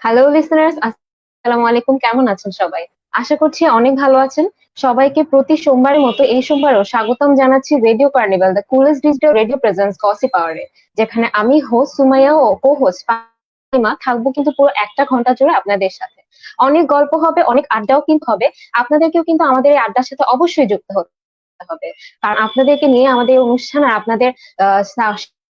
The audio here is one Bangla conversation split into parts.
হ্যালো লিসেনার্স, আসসালামু আলাইকুম। কেমন আছেন সবাই? আশা করছি অনেক ভালো আছেন। সবাইকে প্রতি সোমবারের মতো এই সোমবারও স্বাগতম জানাচ্ছি radio carnival, the coolest digital radio presence gossip আওয়ারে, যেখানে আমি হোস্ট সুমাইয়া ও কো হোস্ট ফাহিমা থাকবো কিন্তু পুরো একটা ঘন্টা জুড়ে আপনাদের সাথে। অনেক গল্প হবে, অনেক আড্ডাও কিন্তু হবে। আপনাদেরকেও কিন্তু আমাদের এই আড্ডার সাথে অবশ্যই যুক্ত হতে হবে, কারণ আপনাদেরকে নিয়ে আমাদের এই অনুষ্ঠান আর আপনাদের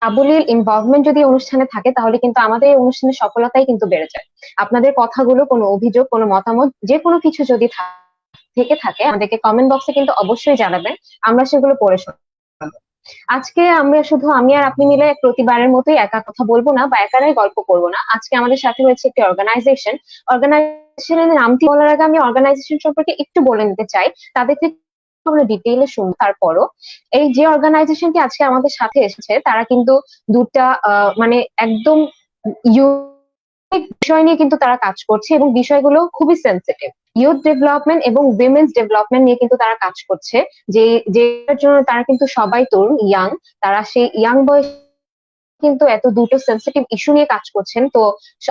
সাবলীল ইনভলভমেন্ট যদি এই অনুষ্ঠানে থাকে তাহলে কিন্তু আমাদের এই অনুষ্ঠানের সফলতাই কিন্তু বেড়ে যায়। আপনাদের কথাগুলো, কোনো অভিযোগ, কোনো মতামত, যে কোনো কিছু যদি থেকে থাকে আমাদেরকে কমেন্ট বক্সে কিন্তু অবশ্যই জানাবেন। আমরা সেগুলো পড়ে শোনাবো। আজকে আমরা শুধু আমি আর আপনি মিলে প্রতিবারের মতোই একা কথা বলবো না বা একারাই গল্প করবো না। আজকে আমাদের সাথে রয়েছে একটি অর্গানাইজেশনের নামটি বলার আগে আমি অর্গানাইজেশন সম্পর্কে একটু বলে নিতে চাই। তাদের থেকে আমরা ডিটেইলে শুনবো। তারপরও এই যে অর্গানাইজেশনটি আজকে আমাদের সাথে এসেছে তারা কিন্তু দুটা মানে একদম বিষয় নিয়ে কিন্তু তারা কাজ করছে এবং বিষয়গুলো খুবই সেন্সিটিভ। ইউথ ডেভেলপমেন্ট এবং উইমেন্স ডেভেলপমেন্ট নিয়ে কিন্তু তারা কাজ করছে। যে যেটার জন্য তারা কিন্তু সবাই তরুণ, ইয়াং। তারা সেই ইয়াং বয়স কিন্তু এত দুটো সেন্সিটিভ ইস্যু নিয়ে কাজ করছেন, তো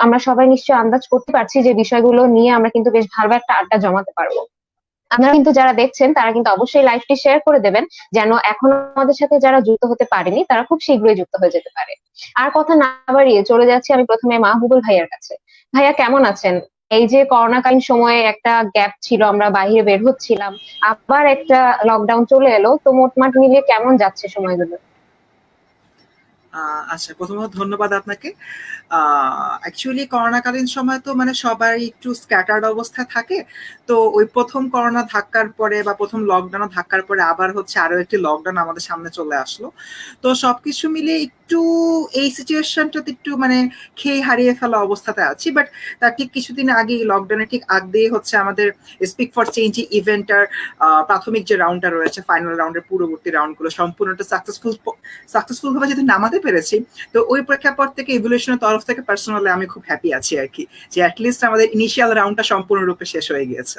আমরা সবাই নিশ্চয়ই আন্দাজ করতে পারছি যে বিষয়গুলো নিয়ে আমরা কিন্তু বেশ ভালো একটা আড্ডা জমাতে পারবো। আপনারা কিন্তু যারা দেখছেন তারা কিন্তু অবশ্যই লাইভটি শেয়ার করে দেবেন, যেন এখন আমাদের সাথে যারা যুক্ত হতে পারেনি তারা খুব শীঘ্রই যুক্ত হয়ে যেতে পারে। আর কথা না বাড়িয়ে চলে যাচ্ছি আমি প্রথমে মাহবুবুল ভাইয়ার কাছে। ভাইয়া কেমন আছেন? এই যে করোনাকালীন সময়ে একটা গ্যাপ ছিল, আমরা বাইরে বের হচ্ছিলাম, আবার একটা লকডাউন চলে এলো, তো মোটমাট মিলিয়ে কেমন যাচ্ছে সময়গুলো? আচ্ছা, প্রথমত ধন্যবাদ আপনাকে। অ্যাকচুয়ালি করোনাকালীন সময় তো মানে সবাই একটু স্ক্যাটার্ড অবস্থায় থাকে। তো ওই প্রথম করোনা ধাক্কার পরে বা প্রথম লকডাউন ধাক্কার পরে আবার হচ্ছে আরো একটি লকডাউন আমাদের সামনে চলে আসলো। তো সবকিছু মিলে একটু এই সিচুয়েশনটাতে একটু মানে খেয়ে হারিয়ে ফেলা অবস্থাতে আছি। বাট তার ঠিক কিছুদিন আগে লকডাউনের ঠিক আগ দিয়ে হচ্ছে আমাদের স্পিক ফর চেঞ্জ ইভেন্টার প্রাথমিক যে রাউন্ডটা রয়েছে, ফাইনাল রাউন্ডের পূর্ববর্তী রাউন্ডগুলো সম্পূর্ণটা সাকসেসফুল ভাবে যেহেতু নামাতে পেরেছি, তো ওই প্রেক্ষাপট থেকে ইভলিউশনের তরফ থেকে পার্সোনালি আমি খুব হ্যাপি আছি আর কি, যে অ্যাটলিস্ট আমাদের ইনিশিয়াল রাউন্ডটা সম্পূর্ণরূপে শেষ হয়ে গিয়েছে।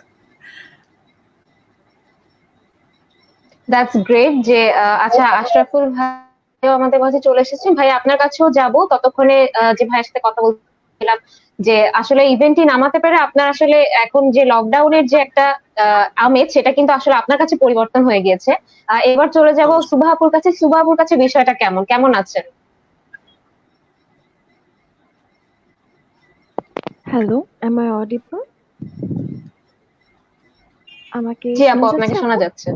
দ্যাটস গ্রেট যে আচ্ছা, আশরাফুল ভাই আমাদের মাঝে চলে এসেছেন। ভাই আপনার কাছেও যাব ততক্ষণে। যে ভাইয়ের সাথে কথা বলছিলাম যে আসলে ইভেন্টটি নামাতে পেরে আপনার আসলে এখন যে লকডাউনের যে একটা আমেজ, সেটা কিন্তু আসলে আপনার কাছে পরিবর্তন হয়ে গিয়েছে। এবার চলে যাব অবশ্যই। সুবাহাপুর কাছে। সুবাহাপুর কাছে বিষয়টা কেমন কেমন আছেন? Hello, am I audible? আমাকে জি আপু, শোনা যাচ্ছে আপনাকে শোনা আপু? যাচ্ছে।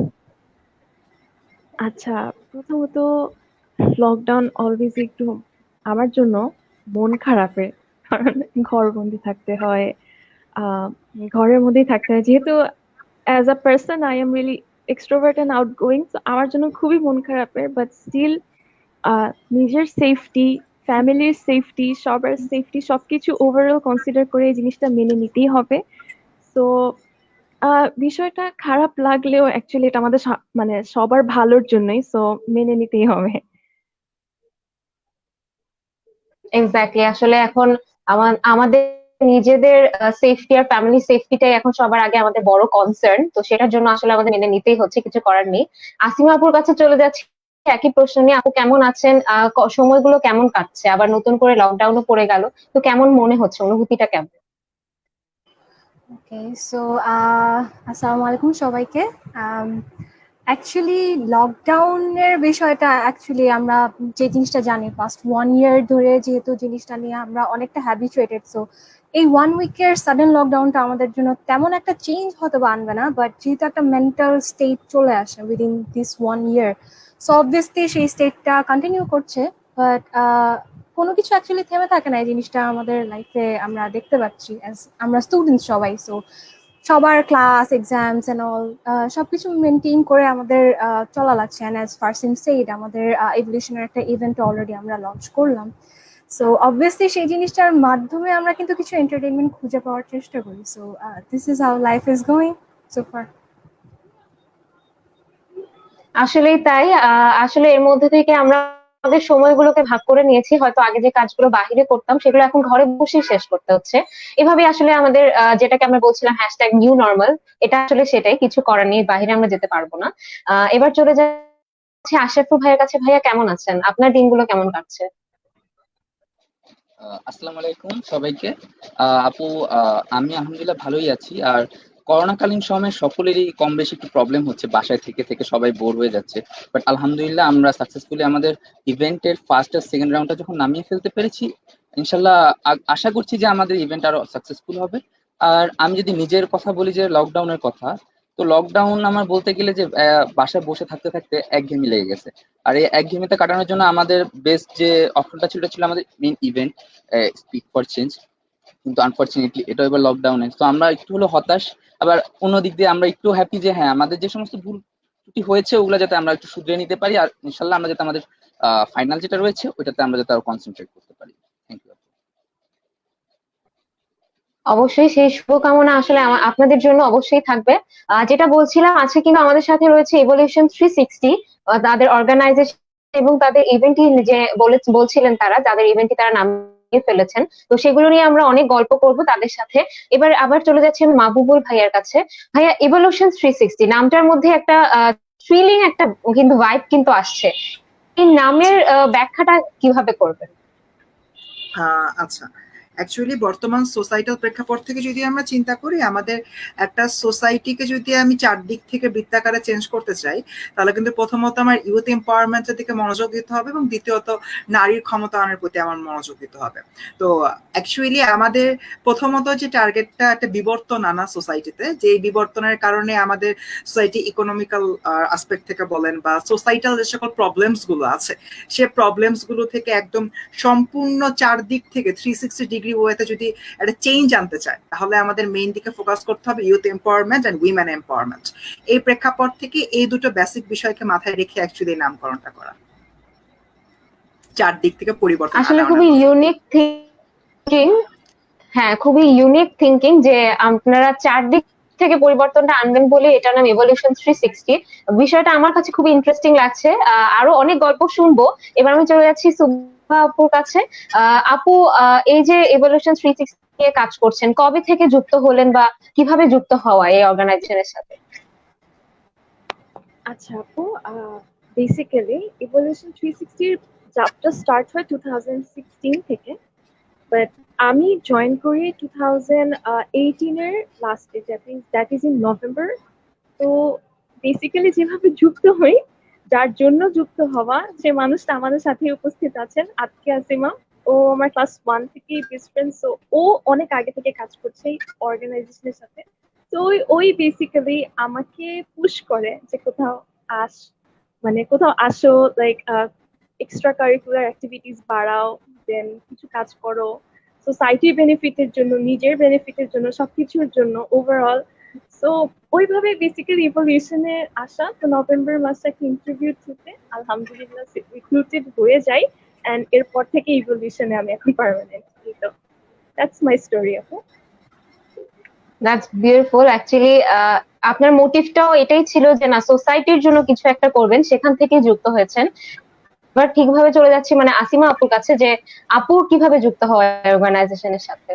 আচ্ছা, প্রথমত লকডাউন অলওয়েজ একটু আমার জন্য মন খারাপের। কারণ ঘরবন্দি থাকতে হয়, আহ ঘরের মধ্যেই থাকতে হয়। যেহেতু as a person I am really extrovert and outgoing, তো আমার জন্য খুবই মন খারাপের। বাট স্টিল নিজের সেফটি, ফ্যামিলির সেফটি, সবার সেফটি সবকিছু ওভারঅল কনসিডার করে এই জিনিসটা মেনে নিতেই হবে। তো বিষয়টা খারাপ লাগলেও অ্যাকচুয়ালি এটা আমাদের মানে সবার ভালোর জন্যই, সো মেনে নিতেই হবে। এক্স্যাক্টলি, আসলে এখন আমাদের নিজেদের সেফটি আর ফ্যামিলি সেফটিটাই এখন সবার আগে আমাদের বড় কনসার্ন, তো সেটার জন্য আসলে আমাদের মেনে নিতেই হচ্ছে, কিছু করার নেই। আসিমা আপুর কাছে চলে যাচ্ছি একই প্রশ্ন নিয়ে। আপু কেমন আছেন? সময়গুলো কেমন কাটছে? আবার নতুন করে লকডাউনও পড়ে গেল, তো কেমন মনে হচ্ছে, অনুভূতিটা কেমন? ওকে, সো আসসালামু আলাইকুম সবাইকে। অ্যাকচুয়ালি লকডাউনের বিষয়টা অ্যাকচুয়ালি আমরা যে জিনিসটা জানি পাস্ট 1 ইয়ার ধরে, যেহেতু জিনিসটা নিয়ে আমরা অনেকটা হ্যাবিচুয়েটেড, সো এই 1 উইকের সাডেন লকডাউনটা আমাদের জন্য তেমন একটা চেঞ্জ হয়তো বা আনবে না, বাট যেহেতু একটা মেন্টাল স্টেট চলে আসে within this 1 year, so obviously সেই স্টেটটা কন্টিনিউ করছে। বাট কোনো কিছু অ্যাকচুয়ালি থেমে থাকে না, এই জিনিসটা আমাদের লাইফে আমরা দেখতে পাচ্ছি অ্যাজ আমরা স্টুডেন্টস সবাই। সো সবার ক্লাস এক্সামস এন্ড অল সবকিছু মেনটেন করে আমাদের চলা লাগছে। অ্যান্ড অ্যাজ ফারসিন সেইড, আমাদের এভলিউশনের একটা ইভেন্ট অলরেডি আমরা লঞ্চ করলাম। সো অবভিয়াসলি সেই জিনিসটার মাধ্যমে আমরা কিন্তু কিছু এন্টারটেনমেন্ট খুঁজে পাওয়ার চেষ্টা করি। So this is how life is going so far. আসলেই তাই। আসলে এর মধ্যে থেকে আমরা আমাদের সময়গুলোকে ভাগ করে নিয়েছি। হয়তো আগে যে কাজগুলো বাহিরে করতাম সেগুলো এখন ঘরে বসেই শেষ করতে হচ্ছে। এভাবে আসলে আমাদের যেটাকে আমরা বলছিলাম হ্যাশট্যাগ নিউ নর্মাল, এটা আসলে সেটাই, কিছু করার নেই, বাহিরে আমরা যেতে পারবো না। এবার চলে যাচ্ছি আশরাফুল ভাইয়ের কাছে। ভাইয়া কেমন আছেন? আপনার দিনগুলো কেমন কাটছে? আসসালামু আলাইকুম সবাইকে। আপু, আমি আলহামদুলিল্লাহ ভালোই আছি। আর করোনাকালীন সময়ে সকলেরই কম বেশি একটু প্রবলেম হচ্ছে, বাসায় থেকে থেকে সবাই বোর হয়ে যাচ্ছে। বাট আলহামদুলিল্লাহ আমরা সাকসেসফুলি আমাদের ইভেন্টের ফার্স্ট আর সেকেন্ড রাউন্ডটা যখন নামিয়ে ফেলতে পেরেছি, ইনশাল্লাহ আশা করছি যে আমাদের ইভেন্ট আরো সাকসেসফুল হবে। আর আমি যদি নিজের কথা বলি, যে লকডাউনের কথা, তো লকডাউন আমার বলতে গেলে যে বাসায় বসে থাকতে থাকতে একঘেয়েমি লেগে গেছে। আর এই একঘেয়েমিটা কাটানোর জন্য আমাদের বেস্ট যে অপশনটা ছিল, এটা ছিল আমাদের main event speak for change. কিন্তু আনফরচুনেটলি এটা এবার লকডাউনে, তো আমরা একটু হলো হতাশ। আবার অন্য দিক দিয়ে আমরা একটু হ্যাপি যে হ্যাঁ, আমাদের যে সমস্ত ভুল ত্রুটি হয়েছে ওগুলো যাতে আমরা একটু শুধরে নিতে পারি, আর ইনশাল্লাহ আমরা যাতে আমাদের ফাইনাল যেটা রয়েছে ওইটাতে আমরা যাতে আরো কনসেন্ট্রেট করতে পারি। Thank you. অবশ্যই সেই শুভকামনা আসলে আপনাদের জন্য অবশ্যই থাকবে। যেটা বলছিলাম, আজকে কিন্তু আমাদের সাথে রয়েছে ইভলিউশন 360, তাদের অর্গানাইজেশন এবং তাদের ইভেন্টই যে বলছিলেন তারা, যাদের ইভেন্টই তারা নামিয়ে ফেলেছেন। তো সেগুলো নিয়ে আমরা অনেক গল্প করব তাদের সাথে। এবার আবার চলে যাচ্ছি আমি মাহবুবুল ভাইয়ার কাছে। ভাইয়া, ইভলিউশন 360 নামটার মধ্যে একটা থ্রিলিং একটা কিন্তু ভাইব কিন্তু আসছে। এই নামের ব্যাখ্যাটা কিভাবে করবেন? আচ্ছা, অ্যাকচুয়ালি বর্তমান সোসাইটাল প্রেক্ষাপট থেকে যদি আমরা চিন্তা করি, আমাদের একটা সোসাইটিকে যদি আমি চারদিক থেকে বৃত্তাকারে চেঞ্জ করতে চাই, তাহলে কিন্তু প্রথমত আমার ইউথ এম্পাওয়ারমেন্টের দিকে মনোযোগ দিতে হবে, এবং দ্বিতীয়ত নারীর ক্ষমতায়নের প্রতি আমার মনোযোগ দিতে হবে। তো অ্যাকচুয়ালি আমাদের প্রথমত যে টার্গেটটা একটা বিবর্তন আনা সোসাইটিতে, যে বিবর্তনের কারণে আমাদের সোসাইটি ইকোনমিক্যাল আসপেক্ট থেকে বলেন বা সোসাইটাল যে সকল প্রবলেমস গুলো আছে, সে প্রবলেমস গুলো থেকে একদম সম্পূর্ণ চারদিক থেকে 360 ডিগ্রি ওয়েতে যদি একটা চেঞ্জ আনতে চায়, তাহলে আমাদের মেইন দিকে ফোকাস করতে হবে youth empowerment and women empowerment. এই প্রেক্ষাপট থেকে এই দুটো বেসিক বিষয়কে মাথায় রেখে অ্যাকচুয়ালি নামকরণটা করা, চারদিক থেকে পরিবর্তন আসলে আনার খুবই কথা। Unique thinking. হ্যাঁ, খুবই ইউনিক থিঙ্কিং যে আপনারা চারদিক থেকে পরিবর্তনটা আনবেন বলে এটার নাম ইভলিউশন 360। বিষয়টা আমার কাছে খুবই ইন্টারেস্টিং লাগছে। আরো অনেক গল্প শুনবো। এবার আমি চলে যাচ্ছি সুভা আপুর কাছে। আপু, এই যে ইভলিউশন 360 নিয়ে কাজ করছেন, কবে থেকে যুক্ত হলেন বা কিভাবে যুক্ত হওয়া এই অর্গানাইজেশনের সাথে? আচ্ছা আপু, বেসিক্যালি ইভলিউশন 360 যাত্রা স্টার্ট হয় 2016 থেকে, বাট আমি জয়েন করি 2018 এর লাস্টে, দ্যাট ইজ ইন নভেম্বর। তো বেসিক্যালি যেভাবে যুক্ত হই, যার জন্য যুক্ত হওয়া, সে মানুষটা আমাদের সাথে উপস্থিত আছেন, আজকে আসিমা। ও আমার ক্লাস 1 থেকে বেস্ট ফ্রেন্ড। সো ও অনেক আগে থেকে কাজ করছে এই অর্গানাইজেশনের সাথে। তো ওই বেসিক্যালি আমাকে পুশ করে যে কোথাও আস, মানে কোথাও আসো, লাইক এক্সট্রা কারিকুলার অ্যাক্টিভিটিস বাড়াও, দেন কিছু কাজ করো সোসাইটির বেনিফিটের জন্য, নিজের বেনিফিটের জন্য, সবকিছুর জন্য ওভারঅল। সো ওইভাবে বেসিক্যালি ইভলিউশনে আসা। তো নভেম্বর মাসে একটা ইন্টারভিউ থ্রুতে আলহামদুলিল্লাহ রিক্রুটেড হয়ে যাই, এন্ড এরপর থেকে ইভলিউশনে আমি এখন পার্মানেন্ট। তো দ্যাটস মাই স্টোরি আপু। That's beautiful. অ্যাকচুয়ালি আপনার মোটিভটাও এটাই ছিল যে না, সোসাইটির জন্য কিছু একটা করবেন, সেখান থেকে যুক্ত হয়েছেন। এবার ঠিকভাবে চলে যাচ্ছি মানে আসিমা আপুর কাছে, যে আপু কিভাবে যুক্ত হয় অর্গানাইজেশনের সাথে?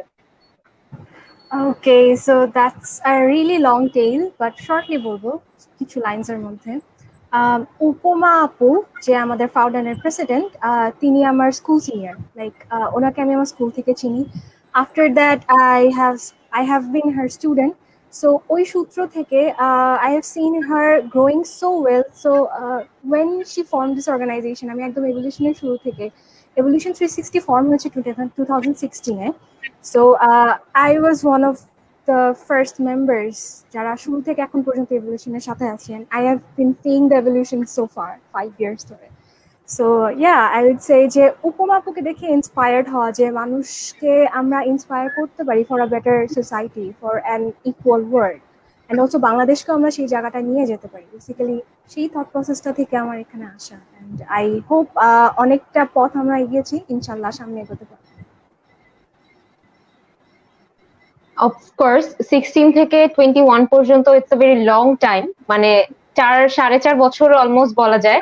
Okay, so that's a really long tale, but shortly বলবো কিছু লাইন্সের মধ্যে। উপমা আপু, যে আমাদের ফাউন্ডারের প্রেসিডেন্ট, তিনি আমার স্কুল সিনিয়র। লাইক ওনাকে আমি আমার স্কুল থেকে চিনি। After that I have been her student. So ওই সূত্র থেকে I have seen her growing so well. So when she formed this organization, আমি একদম এভলিউশনের শুরু থেকে, এভলিউশন 360 ফর্ম হয়েছে 2016-এ। So I was one of the first members যারা শুরু থেকে এখন পর্যন্ত এভলিউশনের সাথে আছেন। I have been seeing the evolution so far 5 years ধরে। So yeah, I would say যে উপমাপুকে দেখে ইন্সপায়ার্ড হওয়া, যে মানুষকে আমরা ইন্সপায়ার করতে পারি for a better society, for an equal world, and also বাংলাদেশকে আমরা সেই জায়গাটা নিয়ে যেতে পারি। বেসিক্যালি সেই থট প্রসেসটা থেকে আমার এখানে আসা, অ্যান্ড আই হোপ অনেকটা পথ আমরা এগিয়েছি, ইনশাল্লাহ সামনে এগোতে পারি। অফকোর্স 16 থেকে 21 পর্যন্ত it's a very long time, মানে 4.5 বছর অলমোস্ট বলা যায়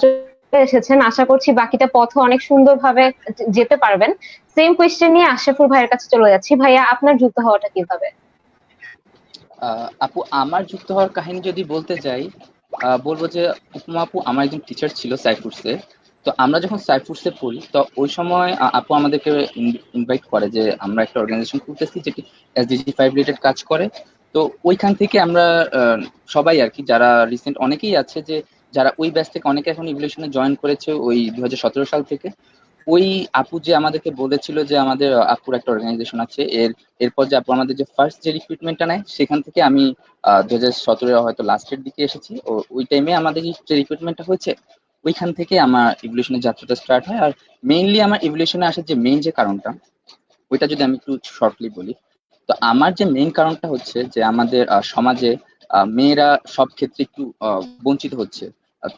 চলে এসেছেন। আশা করছি বাকিটা পথও অনেক সুন্দরভাবে যেতে পারবেন। সেম কোয়েশ্চেন নিয়ে আশরাফুল ভাইয়ের কাছে চলে যাচ্ছি। ভাইয়া, আপনার যুক্ত হওয়াটা কিভাবে? আপু, আমার যুক্ত হওয়ার কাহিনী যদি বলতে যাই, বলবো যে উপমা আপু আমার একজন টিচার ছিল সাইফুরসে। তো আমরা যখন সাইফুডসে পড়ি তো ওই সময় আপু আমাদেরকে ইনভাইট করে যে আমরা একটা অর্গানাইজেশন খুলতেছি যেটি SDG 5 রিলেটেড কাজ করে। তো ওইখান থেকে আমরা সবাই আর কি, যারা রিসেন্ট অনেকেই আছে যে যারা ওই ব্যাচ থেকে অনেকে এখন ইভলিউশনে জয়েন করেছে ওই 2017 সাল থেকে। ওই আপু যে আমাদেরকে বলেছিল যে আমাদের আপুর একটা অর্গানাইজেশন আছে, এরপর যে আপু আমাদের যে ফার্স্ট যে রিক্রুটমেন্টটা নেয় সেখান থেকে আমি 2017 হয়তো লাস্টের দিকে এসেছি। ওই টাইমে আমাদের যে রিক্রুটমেন্টটা হয়েছে ওইখান থেকে আমার ইভলিউশনের যাত্রাটা স্টার্ট হয়। আর মেইনলি আমার ইভলিউশনে আসার যে মেইন যে কারণটা, ওইটা যদি আমি একটু শর্টলি বলি, তো আমার যে মেইন কারণটা হচ্ছে যে আমাদের সমাজে মেয়েরা সব ক্ষেত্রে একটু বঞ্চিত হচ্ছে।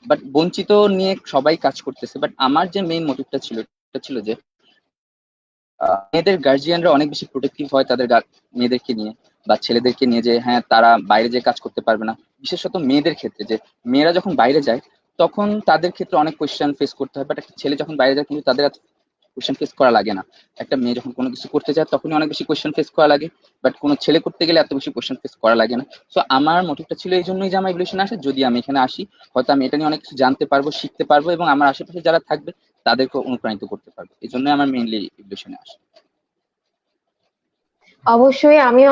বাট বঞ্চিত নিয়ে সবাই কাজ করতেছে, বাট আমার যে মেইন মোটিভটা ছিল এটা ছিল যে মেয়েদের গার্জিয়ানরা অনেক বেশি প্রোটেক্টিভ হয় তাদের মেয়েদেরকে নিয়ে বা ছেলেদেরকে নিয়ে, যে হ্যাঁ তারা বাইরে যে কাজ করতে পারবে না। বিশেষত মেয়েদের ক্ষেত্রে, যে মেয়েরা যখন বাইরে যায় তখন তাদের ক্ষেত্রে অনেক কোয়েশ্চেন ফেস করতে হয়, বাট একটা ছেলে যখন বাইরে যায় কিন্তু তাদের এত কোয়েশ্চেন ফেস করা লাগে না। একটা মেয়ে যখন কোনো কিছু করতে যায় তখনই অনেক বেশি কোয়েশ্চেন ফেস করা লাগে, বাট কোনো ছেলে করতে গেলে এত বেশি কোয়েশ্চেন ফেস করা লাগে না। সো আমার মোটিভটা ছিল এই জন্যই যে আমার ইভলিউশনে আসে, যদি আমি এখানে আসি হয়তো আমি এটা নিয়ে অনেক কিছু জানতে পারবো, শিখতে পারবো এবং আমার আশেপাশে যারা থাকবে তাদেরকে অনুপ্রাণিত করতে পারবো। এই জন্যই আমার মেইনলি ইভলিউশনে আসে। অবশ্যই আমিও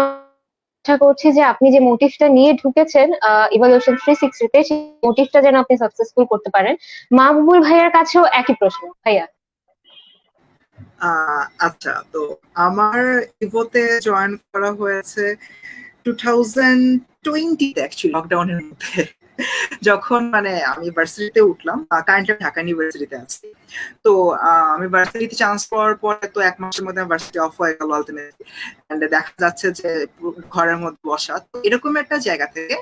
আশা করছি যে আপনি যে মোটিভটা নিয়ে ঢুকেছেন ইভলিউশন 360 তে, সেই মোটিভটা যেন আপনি সাকসেসফুল করতে পারেন। মাহবুবুল ভাইয়ার কাছেও একই প্রশ্ন। ভাইয়া, আচ্ছা, তো আমার ইভোতে জয়েন করা হয়েছে 2020-তে, অ্যাকচুয়ালি লকডাউনের মধ্যে। যখন মানে আমি ভার্সিটিতে উঠলাম, কারেন্টলি ঢাকা ইউনিভার্সিটিতে আছি। তো আমি ভার্সিটিতে চান্স পাওয়ার পরে তো 1 মাসের মধ্যে ভার্সিটি অফ হয়ে গেল আলটিমেটলি। দেখা যাচ্ছে যে ঘরের মধ্যে বসা, তো এরকম একটা জায়গা থেকে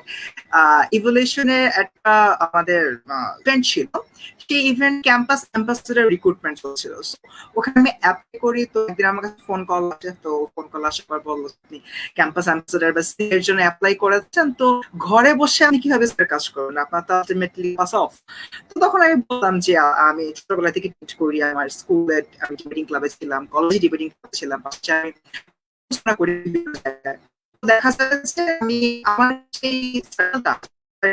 ইভলিউশনের একটা আমাদের ইভেন্ট ছিল। সেই ইভেন্ট ক্যাম্পাস অ্যাম্বাসেডর রিক্রুটমেন্ট চলছিল। ওখানে আমি অ্যাপ্লাই করি, তো একদিন আমার কাছে ফোন কল আসে। তো ফোন কল আসার পর বললো আপনি ক্যাম্পাস অ্যাম্বাসেডর বা সি এর জন্য অ্যাপ্লাই করেছেন, তো ঘরে বসে আপনি কিভাবে কাজ করবেন, আপনার তো আলটিমেটলি পাস অফ। তো তখন আমি বললাম যে আমি ছোটবেলা থেকে টিচ করি, আমার স্কুলে আমি ডিবেটিং ক্লাবে ছিলাম, কলেজে ডিবেটিং ক্লাবে ছিলাম, পাশে আমি পড়াশোনা করি বিভিন্ন জায়গায়। দেখা যাচ্ছে আমি আমার সেই সার্কেলটা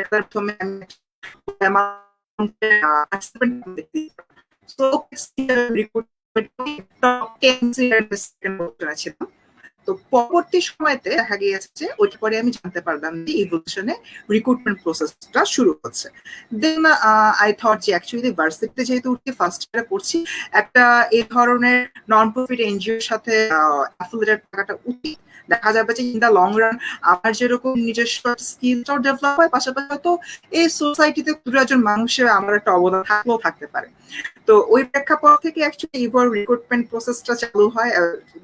প্রথমে আমি ছিলাম। তো পরবর্তী সময়তে দেখা গিয়েছে যে ওইটা পরে আমি জানতে পারলাম যে ইভলিউশনে রিক্রুটমেন্ট প্রসেসটা শুরু হচ্ছে। দেন আই থট যে অ্যাকচুয়ালি ভার্সিটিতে যেহেতু উঠে ফার্স্ট ইয়ারে পড়ছি, একটা এই ধরনের নন প্রফিট এনজিওর সাথে অ্যাফিলিয়েটেড থাকাটা উচিত। দেখা যাবে যে ইন দা লং রান আমার যেরকম নিজস্ব স্কিলটাও ডেভেলপ হয়, পাশাপাশি হয়তো এই সোসাইটিতে দু একজন মানুষের আমার একটা অবদান থাকলেও থাকতে পারে। তো ওই প্রেক্ষাপট থেকে অ্যাকচুয়ালি এবার রিক্রুটমেন্ট প্রসেসটা চালু হয়।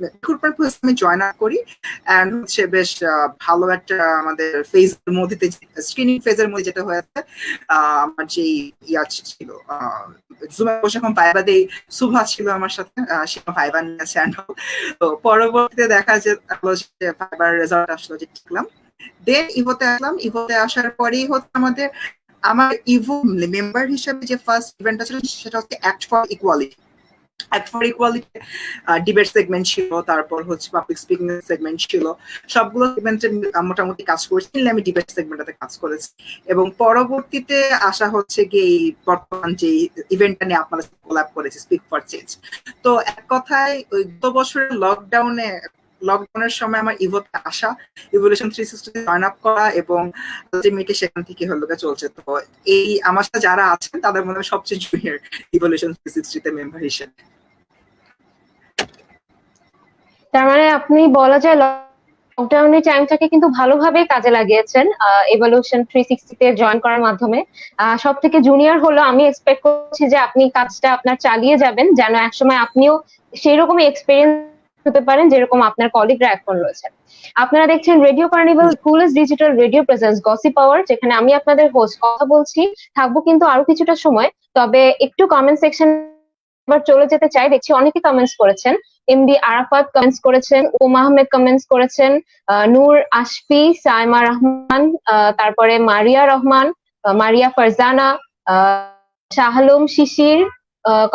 রিক্রুটমেন্ট প্রসেস আমি জয়েন করি, এন্ড হচ্ছে বেশ ভালো একটা আমাদের ফেজের মধ্যে, স্ক্রিনিং ফেজের মধ্যে যেটা হয়েছে, আমার যে ইয়া ছিল জুমে বসে এখন ভাইবা দেই, সুভা ছিল আমার সাথে, সে ভাইবা নিয়েছে। তো পরবর্তীতে দেখা গেল যে ভাইবার রেজাল্ট আসলো, যে টিকলাম। দেন ইভোতে আসলাম। ইভোতে আসার পরেই হচ্ছে আমার ইভো মেম্বার হিসেবে যে ফার্স্ট ইভেন্টটা ছিল সেটা হচ্ছে act for equality. Act for equality debate segment ছিল, তারপর হচ্ছে পাবলিক স্পিকিং সেগমেন্ট ছিল। সবগুলো সেগমেন্টে মোটামুটি কাজ করেছি, আমি ডিবেট সেগমেন্টটাতে কাজ করেছি। এবং পরবর্তীতে আসা হচ্ছে গিয়ে এই বর্তমান যে ইভেন্টটা নিয়ে আপনাদের কোলাব করেছি, স্পিক ফর চেঞ্জ। তো এক কথায় ওই গত বছরের লকডাউনের সময় আমার ইভোতে আসা, ইভলিউশন 360 জয়েন আপ করা, এবং আলটিমেটলি সেখান থেকে হলো চলছে। তো এই আমার সাথে যারা আছেন তাদের মধ্যে সবচেয়ে জুনিয়র ইভলিউশন 360 তে মেম্বার হিসেবে। তার মানে আপনি বলা যায় লকডাউনের টাইমটাকে কিন্তু ভালোভাবে কাজে লাগিয়েছেন ইভলিউশন 360 তে জয়েন করার মাধ্যমে। সব থেকে জুনিয়র হলো, আমি এক্সপেক্ট করছি যে আপনি কাজটা আপনার চালিয়ে যাবেন, যেন একসময় আপনিও সেই রকমই এক্সপিরিয়েন্স হতে পারেন যেরকম আপনার কলিগরা এখন রয়েছে। আপনারা দেখছেন radio carnival, coolest digital radio presence gossip hour, যেখানে আমি আপনাদের হোস্ট কথা বলছি, থাকবো কিন্তু আরো কিছুটা সময়। তবে একটু কমেন্ট সেকশন এবার চলে যেতে চাই। দেখছি অনেকে কমেন্টস করেছেন। এমডি আরাফাত কমেন্টস করেছেন, ওম আহমেদ কমেন্টস করেছেন, নূর আশফি, সাইমা রহমান, তারপরে মারিয়া রহমান, মারিয়া ফারজানা, শাহলুম শিশির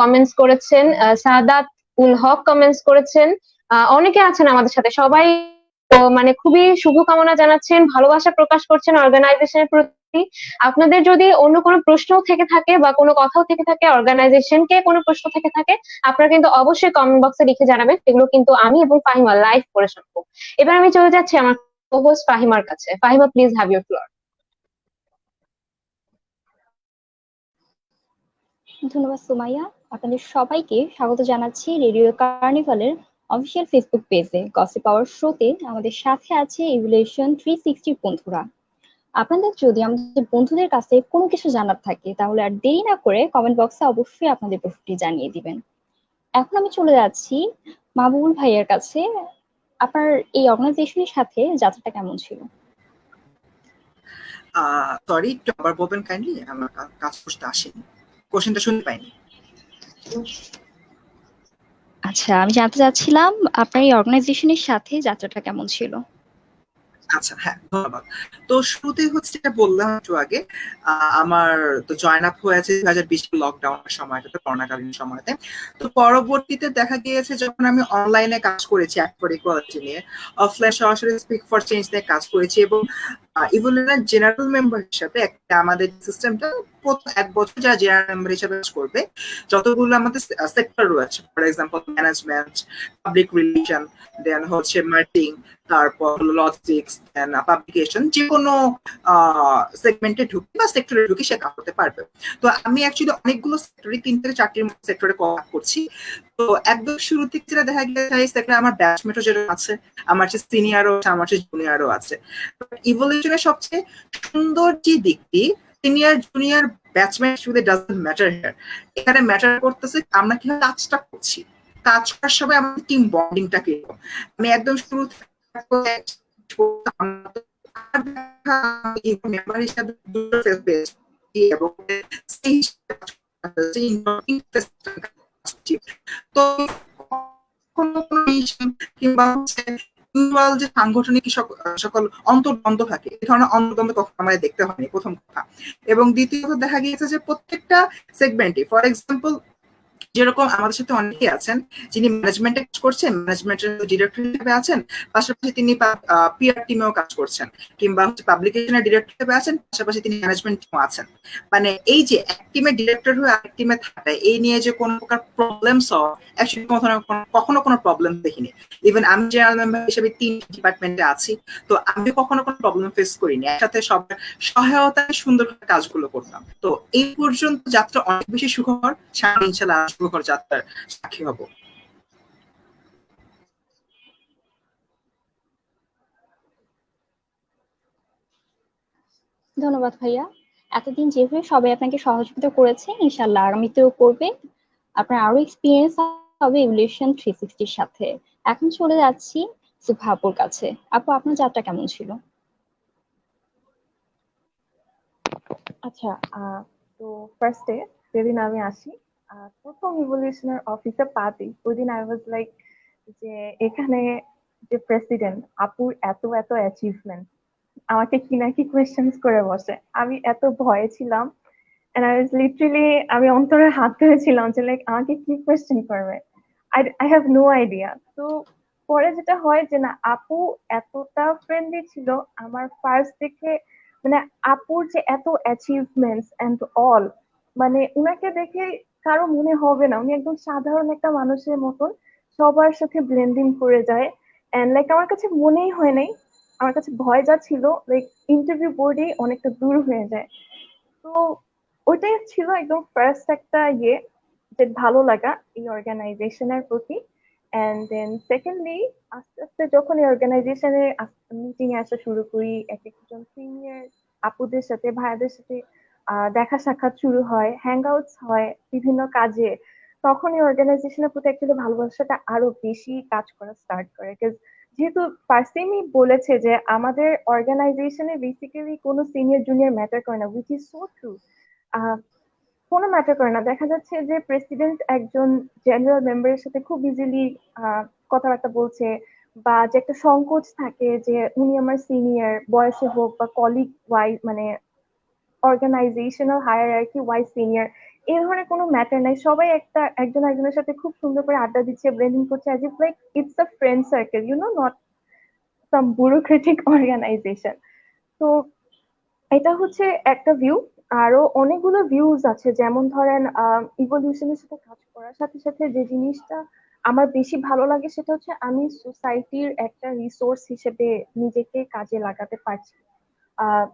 কমেন্টস করেছেন, সাদাত উল হক কমেন্টস করেছেন। অনেকে আছেন আমাদের সাথে, সবাই তো মানে খুবই শুভকামনা জানাচ্ছেন, ভালোবাসা প্রকাশ করছেন অর্গানাইজেশনের প্রতি। আপনাদের যদি অন্য কোনো প্রশ্ন থেকে থাকে বা কোনো কথাও থেকে থাকে, অর্গানাইজেশনকে কোনো প্রশ্ন থেকে থাকে, আপনারা কিন্তু অবশ্যই কমেন্ট বক্সে লিখে জানাবেন, সেগুলো কিন্তু আমি এবং ফাহিমা লাইভ করে শুনবো। এবার আমি চলে যাচ্ছি আমার হোস্ট ফাহিমার কাছে। Fahima, please have your floor. ধন্যবাদ সুমাইয়া। আপনাদের সবাইকে স্বাগত জানাচ্ছি রেডিও কার্নিভালের অফিসিয়াল ফেসবুক পেজে গসিপ আওয়ার শোতে। আমাদের সাথে আছে ইভলিউশন 360 বন্ধুরা। আপনাদের যদি আমাদের বন্ধুদের কাছে কোনো কিছু জানার থাকে তাহলে আর দেরি না করে কমেন্ট বক্সে অবশ্যই আপনাদের প্রশ্নটি জানিয়ে দিবেন। এখন আমি চলে যাচ্ছি মাহবুবুল ভাইয়ের কাছে। আপনার এই অর্গানাইজেশনের সাথে যাত্রাটা কেমন ছিল? সরি, একটু আবার বলবেন কাইন্ডলি, আমার কাজ করতে আসেনি, কোশ্চেনটা শুনতে পাইনি। আচ্ছা, আমি জানতে চাচ্ছিলাম আপনার এই অর্গানাইজেশনের সাথে যাত্রাটা কেমন ছিল? আচ্ছা, হ্যাঁ, ধন্যবাদ। তো শুরুতে হচ্ছে যেটা বললাম একটু আগে, আমার তো জয়েন আপ হয়েছে 2020 লকডাউনের সময়টাতে, করোনাকালীন সময়তে। তো পরবর্তীতে দেখা গিয়েছে যখন আমি অনলাইনে কাজ করেছি অ্যাক্ট ফর ইকুয়ালিটি নিয়ে, অফলাইন সরাসরি স্পিক ফর চেঞ্জ নিয়ে কাজ করেছি, এবং ইভলিউশনের জেনারেল মেম্বার হিসাবে একটা আমাদের সিস্টেমটা প্রথম 1 বছর যারা জেনারেল মেম্বার হিসাবে কাজ করবে, যতগুলো আমাদের সেক্টর রয়েছে, for example management, public relation, then হচ্ছে মার্কেটিং, তারপর লজিস্টিক্স, দেন পাবলিকেশন, যে কোনো সেগমেন্টে ঢুকি বা সেক্টরে ঢুকি সে কাজ করতে পারবে। তো আমি অ্যাকচুয়ালি অনেকগুলো সেক্টরে, 3 থেকে 4টির সেক্টরে কাজ করছি। তো একদম শুরু থেকে যেটা দেখা গেছে এই সেক্টরে আমার ব্যাচমেটও যেটা আছে, আমার যে সিনিয়রও আছে, আমার যে জুনিয়রও আছে। ইভলিউশনের সবচেয়ে সুন্দর যে দিকটি, সিনিয়র জুনিয়র ব্যাচমেট শুধু ডাজন্ট ম্যাটার হিয়ার, এখানে ম্যাটার করতেছে আমরা কিভাবে কাজটা করছি, কাজ করার সময় আমাদের টিম বন্ডিংটা কিরকম। আমি একদম শুরু থেকে মেম্বার হিসাবে এবং তো কিংবা হচ্ছে যে সাংগঠনিক সকল অন্তর্দ্বন্দ্ব থাকে, এই ধরনের অন্তর্দ্বন্দ্ব কখনো আমাদের দেখতে হয়নি, প্রথম কথা। এবং দ্বিতীয়ত দেখা গিয়েছে যে প্রত্যেকটা সেগমেন্টে, ফর এক্সাম্পল যেরকম আমাদের সাথে অনেকেই আছেন যিনি ম্যানেজমেন্টে কাজ করছেন, ম্যানেজমেন্টের ডিরেক্টর হিসেবে আছেন, পাশাপাশি তিনি পিআর টিমেও কাজ করছেন, কিংবা হচ্ছে পাবলিকেশনের ডিরেক্টর হিসেবে আছেন, পাশাপাশি তিনি ম্যানেজমেন্ট টিমও আছেন। মানে এই যে এক টিমের ডিরেক্টর হয়ে আরেক টিমে থাকা, এই নিয়ে যে কোনো প্রকার প্রবলেম সলভ, অ্যাকচুয়ালি কখনো কোনো প্রবলেম দেখিনি। ইভেন আমি জেনারেল মেম্বার হিসেবে 3 ডিপার্টমেন্টে আছি, তো আমি কখনো কোনো প্রবলেম ফেস করিনি, একসাথে সবার সহায়তায় সুন্দরভাবে কাজগুলো করতাম। তো এই পর্যন্ত যাত্রা অনেক বেশি সুখকর, সামনে ইনশাল্লাহ সুখকর যাত্রার সাক্ষী হব। ধন্যবাদ ভাইয়া। এতদিন যেভাবে সবাই আপনাকে সহযোগিতা করেছে, ইনশাল্লাহ আগামীতেও করবে। আপনার আরো এক্সপিরিয়েন্স হবে ইভলিউশন 360-র সাথে। এখন চলে যাচ্ছি সুফা আপুর কাছে। আপু, আপনার যাত্রা কেমন ছিল? আচ্ছা, তো ফার্স্টে যেদিন আমি আসি, প্রথম ইভলিউশনের অফিসে পাতি, ওই দিন আই ওয়াজ লাইক যে এখানে যে প্রেসিডেন্ট আপুর এত এত অ্যাচিভমেন্ট, আমাকে কি না কি কোয়েশ্চেন্স করে বসে, আমি এত ভয়ে ছিলাম। এন্ড আই ওয়াজ লিটারালি, আমি অন্তরে হাত ধরেছিলাম যে লাইক আমাকে কি কোয়েশ্চেন করবে। I have no idea. তো পরে যেটা হয় যে না, আপু এতটা ফ্রেন্ডলি ছিল আমার ফার্স্ট দেখে, মানে আপুর যে এত অ্যাচিভমেন্টস এন্ড অল, মানে উনাকে দেখে কারো মনে হবে না উনি একদম সাধারণ একটা মানুষের মতন সবার সাথে ব্লেন্ডিং করে যায়। এন্ড লাইক আমার কাছে মনেই হয় নাই, আমার কাছে ভয় যা ছিল লাইক ইন্টারভিউ বোর্ডেই অনেকটা দূর হয়ে যায়। তো ওইটাই ছিল একদম ফার্স্ট একটা যে ভালো লাগা এই অর্গানাইজেশনের প্রতি। এন্ড দেন সেকেন্ডলি, আস্তে আস্তে যখন এই অর্গানাইজেশনে মিটিং এ আসা শুরু করি, এক একজন সিনিয়র আপুদের সাথে, ভাইয়াদের সাথে দেখা সাক্ষাৎ শুরু হয়, হ্যাং আউটস হয় বিভিন্ন কাজে, তখন এই অর্গানাইজেশনের প্রতি অ্যাকচুয়ালি ভালোবাসাটা আরো বেশি কাজ করা স্টার্ট করে। যেহেতু ফার্সিমই বলেছে যে আমাদের অর্গানাইজেশনে বেসিক্যালি কোনো সিনিয়র জুনিয়র ম্যাটার করে না, উইচ ইজ সো ট্রু। কোনো ম্যাটার করে না, দেখা যাচ্ছে যে প্রেসিডেন্ট একজন জেনারেল মেম্বারের সাথে খুব ইজিলি কথাবার্তা বলছে, বা যে একটা সংকোচ থাকে যে উনি আমার সিনিয়র বয়সে হোক বা কলিগ ওয়াইজ, মানে অর্গানাইজেশনাল হায়ারার্কি ওয়াইজ সিনিয়র, এই ধরনের কোনো ম্যাটার নাই, সবাই একজন একজনের সাথে খুব সুন্দর করে আড্ডা দিচ্ছে, ব্লেন্ডিং করছে, as if like it's a friend circle, not some bureaucratic organisation. তো এটা হচ্ছে একটা ভিউ। আরো অনেকগুলো ভিউজ আছে, যেমন ধরেন ইভলিউশনের সাথে কাজ করার সাথে সাথে যে জিনিসটা আমার বেশি ভালো লাগে সেটা হচ্ছে আমি সোসাইটির একটা রিসোর্স হিসেবে নিজেকে কাজে লাগাতে পারছি। আহ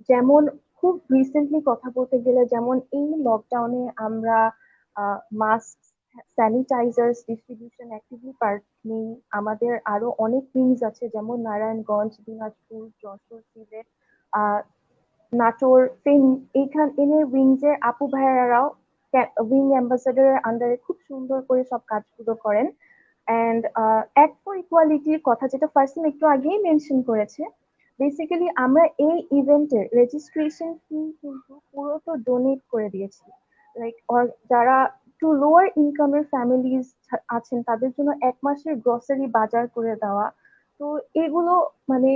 যেমন খুব রিসেন্টলি কথা বলতে গেলে, যেমন এই লকডাউনে আমরা mask, sanitisers distribution actively part নেই। আমাদের আরো অনেক উইংস আছে, যেমন নারায়ণগঞ্জ, দিনাজপুর, যশোর, সিলেট, নাটোর, ফেনী, এনের উইংস এর আপু ভাইয়ারাও উইং অ্যাম্বাসাডারের আন্ডারে খুব সুন্দর করে সব কাজগুলো করেন। অ্যান্ড অ্যাক্ট ফর ইকুয়ালিটির কথা যেটা ফার্স্ট একটু আগেই মেনশন করেছে, বেসিক্যালি আমরা এই ইভেন্টের রেজিস্ট্রেশন ফি কিন্তু পুরো তো ডোনেট করে দিয়েছি। লাইক যারা একটু লোয়ার ইনকামের ফ্যামিলিজ আছেন তাদের জন্য 1 মাসের গ্রসারি বাজার করে দেওয়া। তো এগুলো মানে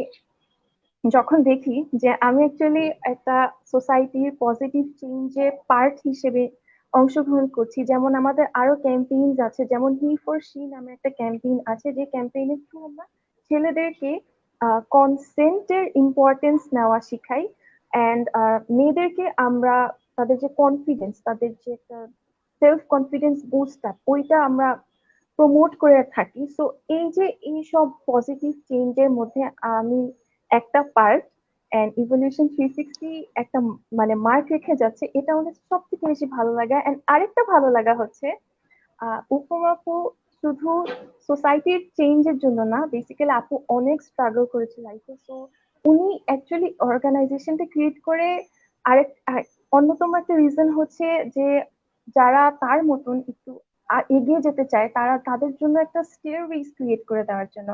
যখন দেখি যে আমি অ্যাকচুয়ালি একটা সোসাইটির পজিটিভ চেঞ্জের পার্ট হিসেবে অংশগ্রহণ করছি। যেমন আমাদের আরো ক্যাম্পেইনস আছে, যেমন হি ফর শি নামে একটা ক্যাম্পেইন আছে, যে ক্যাম্পেইনের থ্রু আমরা ছেলেদেরকে কনসেন্টের ইম্পর্টেন্স নেওয়া শিখাই। অ্যান্ড মেয়েদেরকে আমরা তাদের যে কনফিডেন্স, তাদের যে একটা সেলফ কনফিডেন্স বুস্ট আপ, ওইটা আমরা প্রমোট করে থাকি। সো এই যে এইসব পজিটিভ চেঞ্জের মধ্যে আমি একটা পার্ট, এন্ড ইভলিউশন 360 একটা মানে মার্ক রেখে যাচ্ছে, এটা আমাদের সব থেকে বেশি ভালো লাগা। এন্ড আরেকটা ভালো লাগা হচ্ছে উপম আপু শুধু সোসাইটির চেঞ্জের জন্য না, বেসিক্যালি আপু অনেক স্ট্রাগল করেছে লাইফে। সো উনি অ্যাকচুয়ালি অর্গানাইজেশনটা ক্রিয়েট করে অন্যতম একটা রিজন হচ্ছে যে যারা তার মতন একটু এগিয়ে যেতে চায় তাদের জন্য একটা স্টেয়ারওয়েজ ক্রিয়েট করে দেওয়ার জন্য।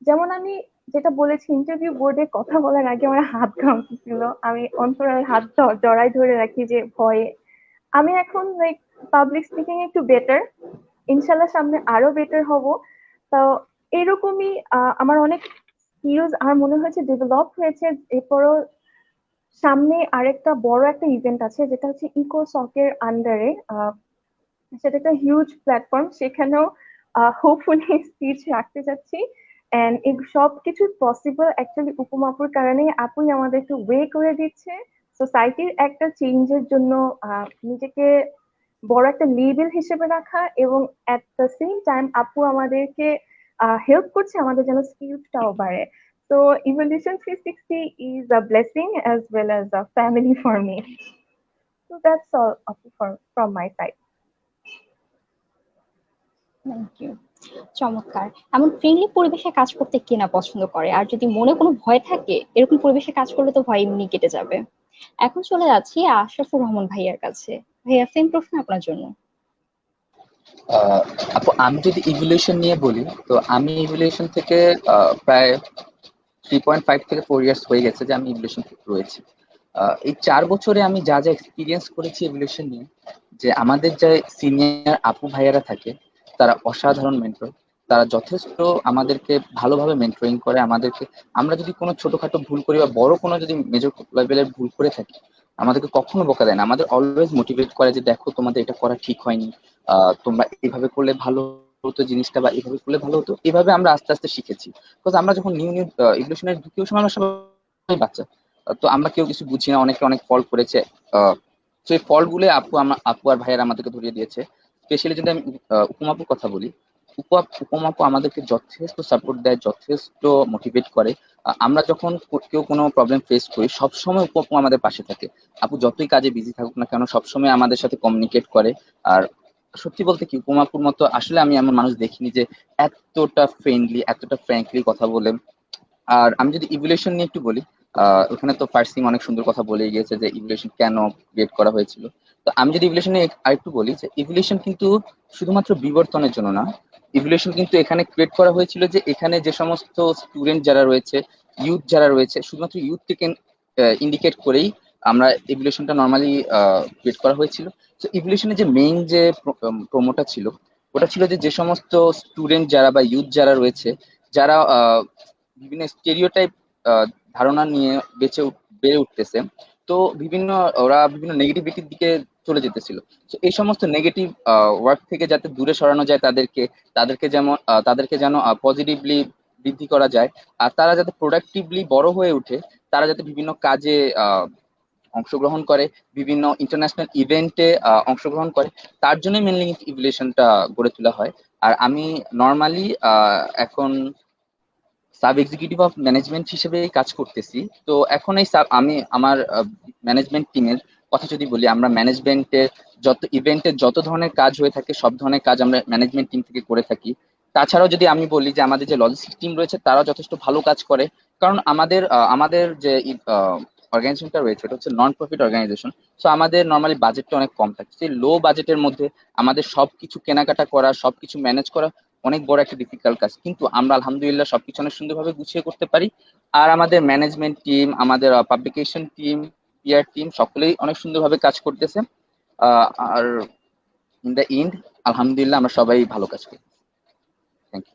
যেমন আমি যেটা বলেছি, ইন্টারভিউ বোর্ডে কথা বলার আগে আমার হাত কাঁপছিল, আমি অন্তরাল হাত জড়াই ধরে রাখি যে ভয়ে। আমি এখন লাইক পাবলিক স্পিকিং একটু বেটার, ইনশাল্লাহ সামনে আরো বেটার হব। তো এরকমই আমার অনেক স্কিলস আমার মনে হয়েছে ডেভেলপ হয়েছে। এরপরও সামনে আরেকটা বড় একটা ইভেন্ট আছে, যেটা হচ্ছে ইকোসকের আন্ডারে। সেটা একটা হিউজ প্ল্যাটফর্ম, সেখানেও হোপফুলি স্পিচ রাখতে যাচ্ছি। এন্ড এই সব কিছু পসিবল অ্যাকচুয়ালি উপমাপুর কারণে। আপুই আমাদেরকে ওয়ে করে দিচ্ছে সোসাইটির একটা চেঞ্জের জন্য, নিজেকে বড় একটা লেভেল হিসেবে রাখা, এবং এট দ্য সেম টাইম আপু আমাদেরকে হেল্প করছে আমাদের যেন স্কিলসটাও বাড়ে। So Evolution 360 is a blessing as well as a family for me. So that's all from my side. Thank you. চমৎকার। এমন ফ্রেন্ডলি পরিবেশে কাজ করতে কে না পছন্দ করে, আর যদি মনে কোনো ভয় থাকে এরকম পরিবেশে কাজ করলে তো ভয় এমনি কেটে যাবে। এখন চলে যাচ্ছি আশরাফুর রহমান ভাইয়ার কাছে। ভাইয়া সেম প্রশ্ন আপনার জন্য। আহ, আপু আমি যদি ইভলিউশন নিয়ে বলি, তো আমি ইভলিউশন থেকে প্রায় 3.5 থেকে 4 ইয়ার্স হয়ে গেছে যে আমি ইভলিউশন রয়েছি। এই 4 বছরে আমি যা যা এক্সপিরিয়েন্স করেছি ইভলিউশন নিয়ে, যে আমাদের যে সিনিয়র আপু ভাইয়ারা থাকে তারা অসাধারণ মেন্টর। তারা যথেষ্ট আমাদেরকে ভালোভাবে মেন্টরিং করে আমাদেরকে। আমরা যদি কোনো ছোটখাটো ভুল করি বা বড় কোনো যদি মেজর লেভেলের ভুল করে থাকি, আমাদেরকে কখনো বকা দেয় না, আমাদের অলওয়েজ মোটিভেট করে যে দেখো তোমাদের এটা করা ঠিক হয়নি, তোমরা এভাবে করলে ভালো হতো জিনিসটা, বা এভাবে করলে ভালো হতো। এভাবে আমরা আস্তে আস্তে শিখেছি। বিকজ আমরা যখন নিউ নিউ ইভলিউশনের ঢুকেও সময় আমরা সবাই বাচ্চা, তো আমরা কেউ কিছু বুঝি না, অনেকে অনেক ফল করেছে। তো এই ফলগুলো আপু আর ভাইয়েরা আমাদেরকে ধরিয়ে দিয়েছে। স্পেশালি যদি আমি উপমাপুর কথা বলি, উপমাপু আমাদেরকে যথেষ্ট সাপোর্ট দেয়, যথেষ্ট মোটিভেট করে। আমরা যখন কেউ কোনো প্রবলেম ফেস করি সবসময় উপমাপু আমাদের পাশে থাকে। আপু যতই কাজে বিজি থাকুক না কেন সবসময় আমাদের সাথে কমিউনিকেট করে। আর সত্যি বলতে কি, উপমাপুর মতো আসলে আমি এমন মানুষ দেখিনি যে এতটা ফ্রেন্ডলি, এতটা ফ্র্যাঙ্কলি কথা বলে। আর আমি যদি ইভলিউশন নিয়ে একটু বলি, ওখানে তো ফার্সিং অনেক সুন্দর কথা বলে গিয়েছে যে ইভলিউশন কেন ক্রিয়েট করা হয়েছিল। তো আমি যদি ইভলিউশন নিয়ে আরেকটু বলি, যে ইভলিউশন কিন্তু শুধুমাত্র বিবর্তনের জন্য না, ইভলিউশন কিন্তু এখানে ক্রিয়েট করা হয়েছিল যে এখানে যে সমস্ত স্টুডেন্ট যারা রয়েছে, ইউথ যারা রয়েছে, শুধুমাত্র ইউথকে ইন্ডিকেট করেই আমরা ইভলিউশনটা নর্মালি ক্রিয়েট করা হয়েছিল। তো ইভলিউশনের যে মেইন যে প্রোমোটা ছিল, ওটা ছিল যে যে সমস্ত স্টুডেন্ট যারা বা ইউথ যারা রয়েছে, যারা বিভিন্ন স্টেরিওটাইপ ধারণা নিয়ে বেড়ে উঠতেছে, তো ওরা বিভিন্ন নেগেটিভিটির দিকে চলে যেতেছিল। তো এই সমস্ত নেগেটিভ ওয়ার্ক থেকে যাতে দূরে সরানো যায় তাদেরকে, তাদেরকে যেন পজিটিভলি বৃদ্ধি করা যায়, আর তারা যাতে প্রোডাক্টিভলি বড় হয়ে ওঠে, তারা যাতে বিভিন্ন কাজে অংশগ্রহণ করে, বিভিন্ন ইন্টারন্যাশনাল ইভেন্টে অংশগ্রহণ করে, তার জন্যই মেনলি ইভলিউশনটা গড়ে তোলা হয়। আর আমি নর্মালি এখন সাব এক্সিকিউটিভ অফ ম্যানেজমেন্ট হিসেবে কাজ করতেছি। তো এখন এই আমি আমার ম্যানেজমেন্ট টিমের কথা যদি বলি, আমরা ম্যানেজমেন্টের যত ইভেন্টের যত ধরনের কাজ হয়ে থাকে সব ধরনের কাজ আমরা ম্যানেজমেন্ট টিম থেকে করে থাকি। তাছাড়াও যদি আমি বলি যে আমাদের যে লজিস্টিক টিম রয়েছে তারাও যথেষ্ট ভালো কাজ করে, কারণ আমাদের যে অর্গানাইজেশনটা রয়েছে এটা হচ্ছে নন প্রফিট অর্গানাইজেশন। সো আমাদের নর্মালি বাজেটটা অনেক কম থাকে, সেই লো বাজেটের মধ্যে আমাদের সবকিছু কেনাকাটা করা, সবকিছু ম্যানেজ করা অনেক বড় একটা ডিফিকাল্ট কাজ, কিন্তু আমরা আলহামদুলিল্লাহ সবকিছু অনেক সুন্দরভাবে গুছিয়ে করতে পারি। আর আমাদের ম্যানেজমেন্ট টিম, আমাদের পাবলিকেশন টিম, পিআর টিম সকলেই অনেক সুন্দরভাবে কাজ করতেছে। আর ইন দ্য এন্ড আলহামদুলিল্লাহ আমরা সবাই ভালো কাজ করি। Thank you.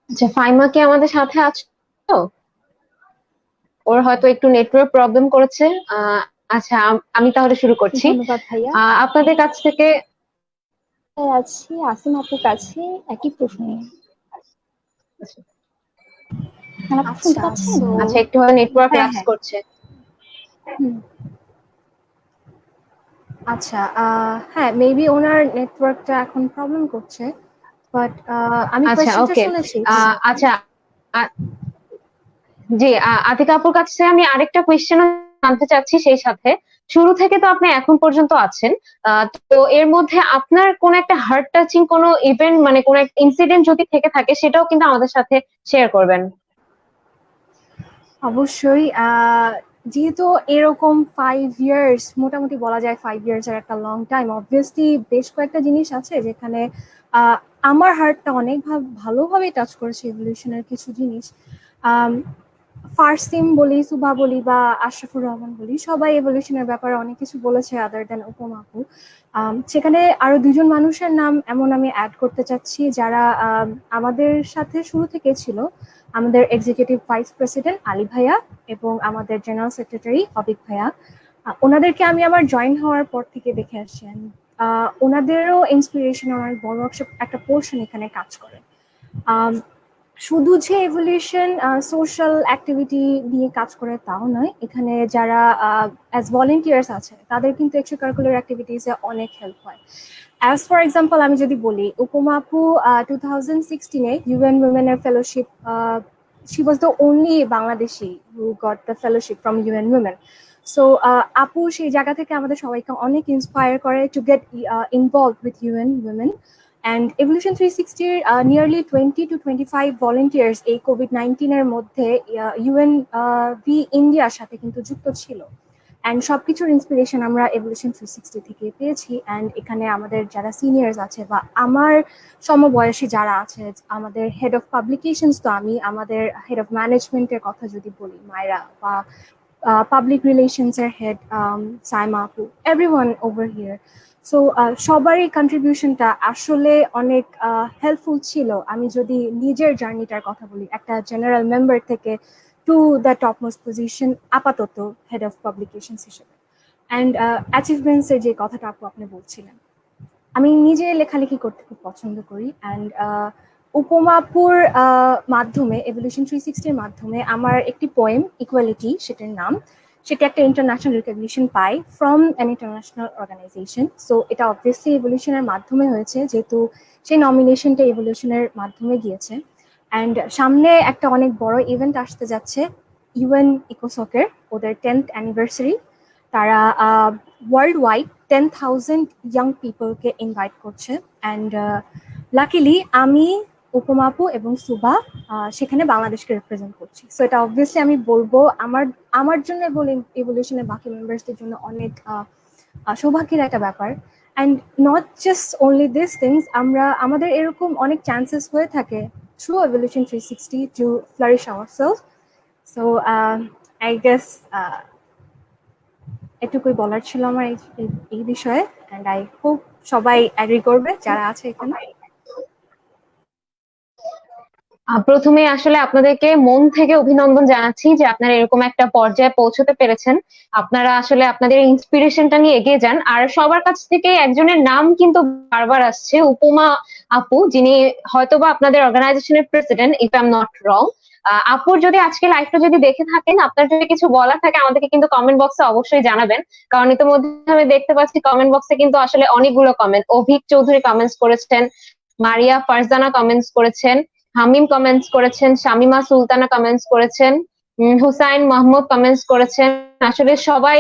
আচ্ছা, ফাইমা কি আমাদের সাথে আছো? ওর হয়তো একটু নেটওয়ার্ক প্রবলেম করেছে। আচ্ছা, আমি তাহলে শুরু করছি। ধন্যবাদ ভাইয়া। আপনাদের কাছ থেকে আছি আসিম আপুর কাছে একই প্রশ্ন নিয়ে। আপনি শুনতে আচ্ছা, পাচ্ছেন? সো আচ্ছা, একটু হয়তো নেটওয়ার্ক হ্যাঁ ল্যাপস হ্যাঁ করছে। হুম। আচ্ছা, হ্যাঁ মেবি ওনার নেটওয়ার্কটা এখন প্রবলেম করছে, বাট আমি আচ্ছা, কোয়েশ্চেনটা ওকে। শুনেছি। আচ্ছা, আ- জি, আতিকা আপুর কাছে আমি আরেকটা কোয়েশ্চেন জানতে চাচ্ছি সেই সাথে। শুরু থেকে তো আপনি এখন পর্যন্ত আছেন, তো এর মধ্যে আপনার কোন একটা হার্ট টাচিং কোন ইভেন্ট, মানে কোন একটা ইনসিডেন্ট যদি থেকে থাকে সেটাও কিন্তু আমাদের সাথে শেয়ার করবেন। অবশ্যই, যেহেতু এরকম 5 ইয়ার্স, মোটামুটি বলা যায় 5 ইয়ার্স এর একটা লং টাইম, অবভিয়াসলি বেশ কয়েকটা জিনিস আছে যেখানে আহ, আমার হার্টটা অনেক ভালোভাবে টাচ করেছে এভলিউশনের কিছু জিনিস। ফারসিম বলি, সুভা বলি বা আশরাফুর রহমান বলি, সবাই এভলিউশনের ব্যাপারে অনেক কিছু বলেছে আদার দেন উপমা আপু। সেখানে আরো দুজন মানুষের নাম এমন আমি অ্যাড করতে চাচ্ছি যারা আমাদের সাথে শুরু থেকে ছিল। আমাদের এক্সিকিউটিভ ভাইস প্রেসিডেন্ট আলী ভাইয়া এবং আমাদের জেনারেল সেক্রেটারি অবিক ভাইয়া। ওনাদেরকে আমি আমার জয়েন হওয়ার পর থেকে দেখে আসছি। ওনাদেরও ইন্সপিরেশন আমার বড় একটা পোর্শন এখানে কাজ করে। আম, শুধু যে এভলিউশন সোশ্যাল অ্যাক্টিভিটি নিয়ে কাজ করে তাও নয়, এখানে যারা অ্যাজ ভলেন্টিয়ার্স আছে তাদের কিন্তু এক্সট্রা কারিকুলার অ্যাক্টিভিটিসে অনেক হেল্প হয়। অ্যাজ ফর এক্সাম্পল আমি যদি বলি, উপমা আপু 2016-এ ইউএন উইমেনের fellowship, she was the only Bangladeshi who got the fellowship from UN Women. So আপু সেই জায়গা থেকে আমাদের সবাইকে অনেক ইন্সপায়ার করে to get involve with UN Women. And Evolution 360 nearly 20 to 25 volunteers এই COVID-19 এর মধ্যে UN ভি ইন্ডিয়ার সাথে কিন্তু যুক্ত ছিল। অ্যান্ড সবকিছুর ইন্সপিরেশন আমরা এভলিউশন 360 থেকে পেয়েছি। অ্যান্ড এখানে আমাদের যারা সিনিয়র্স আছে বা আমার সমবয়সী যারা আছে, আমাদের হেড অফ পাবলিকেশনস, তো আমি আমাদের হেড অফ ম্যানেজমেন্টের কথা যদি বলি মায়রা, বা পাবলিক রিলেশনস এর হেড সাইমা আপু, এভরিওয়ান ওভার হিয়ার। সো সবারই কন্ট্রিবিউশনটা আসলে অনেক হেল্পফুল ছিল। আমি যদি নিজের জার্নিটার কথা বলি, একটা জেনারেল মেম্বার থেকে to the top most position আপাতত হেড অফ পাবলিকেশনস হিসেবে। অ্যান্ড অ্যাচিভমেন্টস এর যে কথাটা আপনি বলছিলেন, আমি নিজে লেখালেখি করতে খুব পছন্দ করি। অ্যান্ড উপমাপুর মাধ্যমে, এভলিউশন 360-র মাধ্যমে আমার একটি পোয়েম ইকুয়ালিটি, সেটার নাম, সেটা একটা ইন্টারন্যাশনাল রিকগনিশন পাই from an international organisation. So এটা অবভিয়াসলি এভলিউশনের মাধ্যমে হয়েছে, যেহেতু সেই নমিনেশনটা এভলিউশনের মাধ্যমে গিয়েছে। অ্যান্ড সামনে একটা অনেক বড় ইভেন্ট আসতে যাচ্ছে, ইউএন ইকোসকের ওদের 10th অ্যানিভার্সারি। তারা ওয়ার্ল্ড ওয়াইড 10,000 ইয়াং পিপলকে ইনভাইট করছে। অ্যান্ড লাকিলি আমি, উপমা আপু এবং সুবা সেখানে বাংলাদেশকে রিপ্রেজেন্ট করছি। সো এটা অবভিয়াসলি আমি বলবো আমার আমার জন্য বলি, এভলিউশনের বাকি মেম্বার্সদের জন্য অনেক সৌভাগ্যের একটা ব্যাপার। And not just only this things, আমাদের এরকম অনেক চান্সেস হয়ে থাকে through evolution 360 to flourish ourself. So I guess এটুকুই বলার ছিল আমার এই বিষয়ে। অ্যান্ড আই হোপ সবাই এগ্রি করবে যারা আছে এখানে। প্রথমে আসলে আপনাদেরকে মন থেকে অভিনন্দন জানাচ্ছি যে আপনারা এরকম একটা পর্যায়ে পৌঁছতে পেরেছেন। আপনারা আসলে আপনাদের ইন্সপিরেশনটা নিয়ে এগিয়ে যান। আর সবার কাছ থেকে একজনের নাম কিন্তু বারবার আসছে, উপমা আপু, যিনি হয়তোবা আপনাদের অর্গানাইজেশনের president, if I am not wrong. আপুর যদি আজকে লাইভটা যদি দেখে থাকেন, আপনার যদি কিছু বলার থাকে আমাদেরকে কিন্তু কমেন্ট বক্সে অবশ্যই জানাবেন। কারণ ইতিমধ্যে আমি দেখতে পাচ্ছি কমেন্ট বক্সে কিন্তু আসলে অনেকগুলো কমেন্ট। অভিক চৌধুরী কমেন্টস করেছেন, মারিয়া ফারজানা কমেন্টস করেছেন, হামিম কমেন্টস করেছেন, শামিমা সুলতানা কমেন্টস করেছেন, হুসাইন মাহমুদ কমেন্টস করেছেন। আসলে সবাই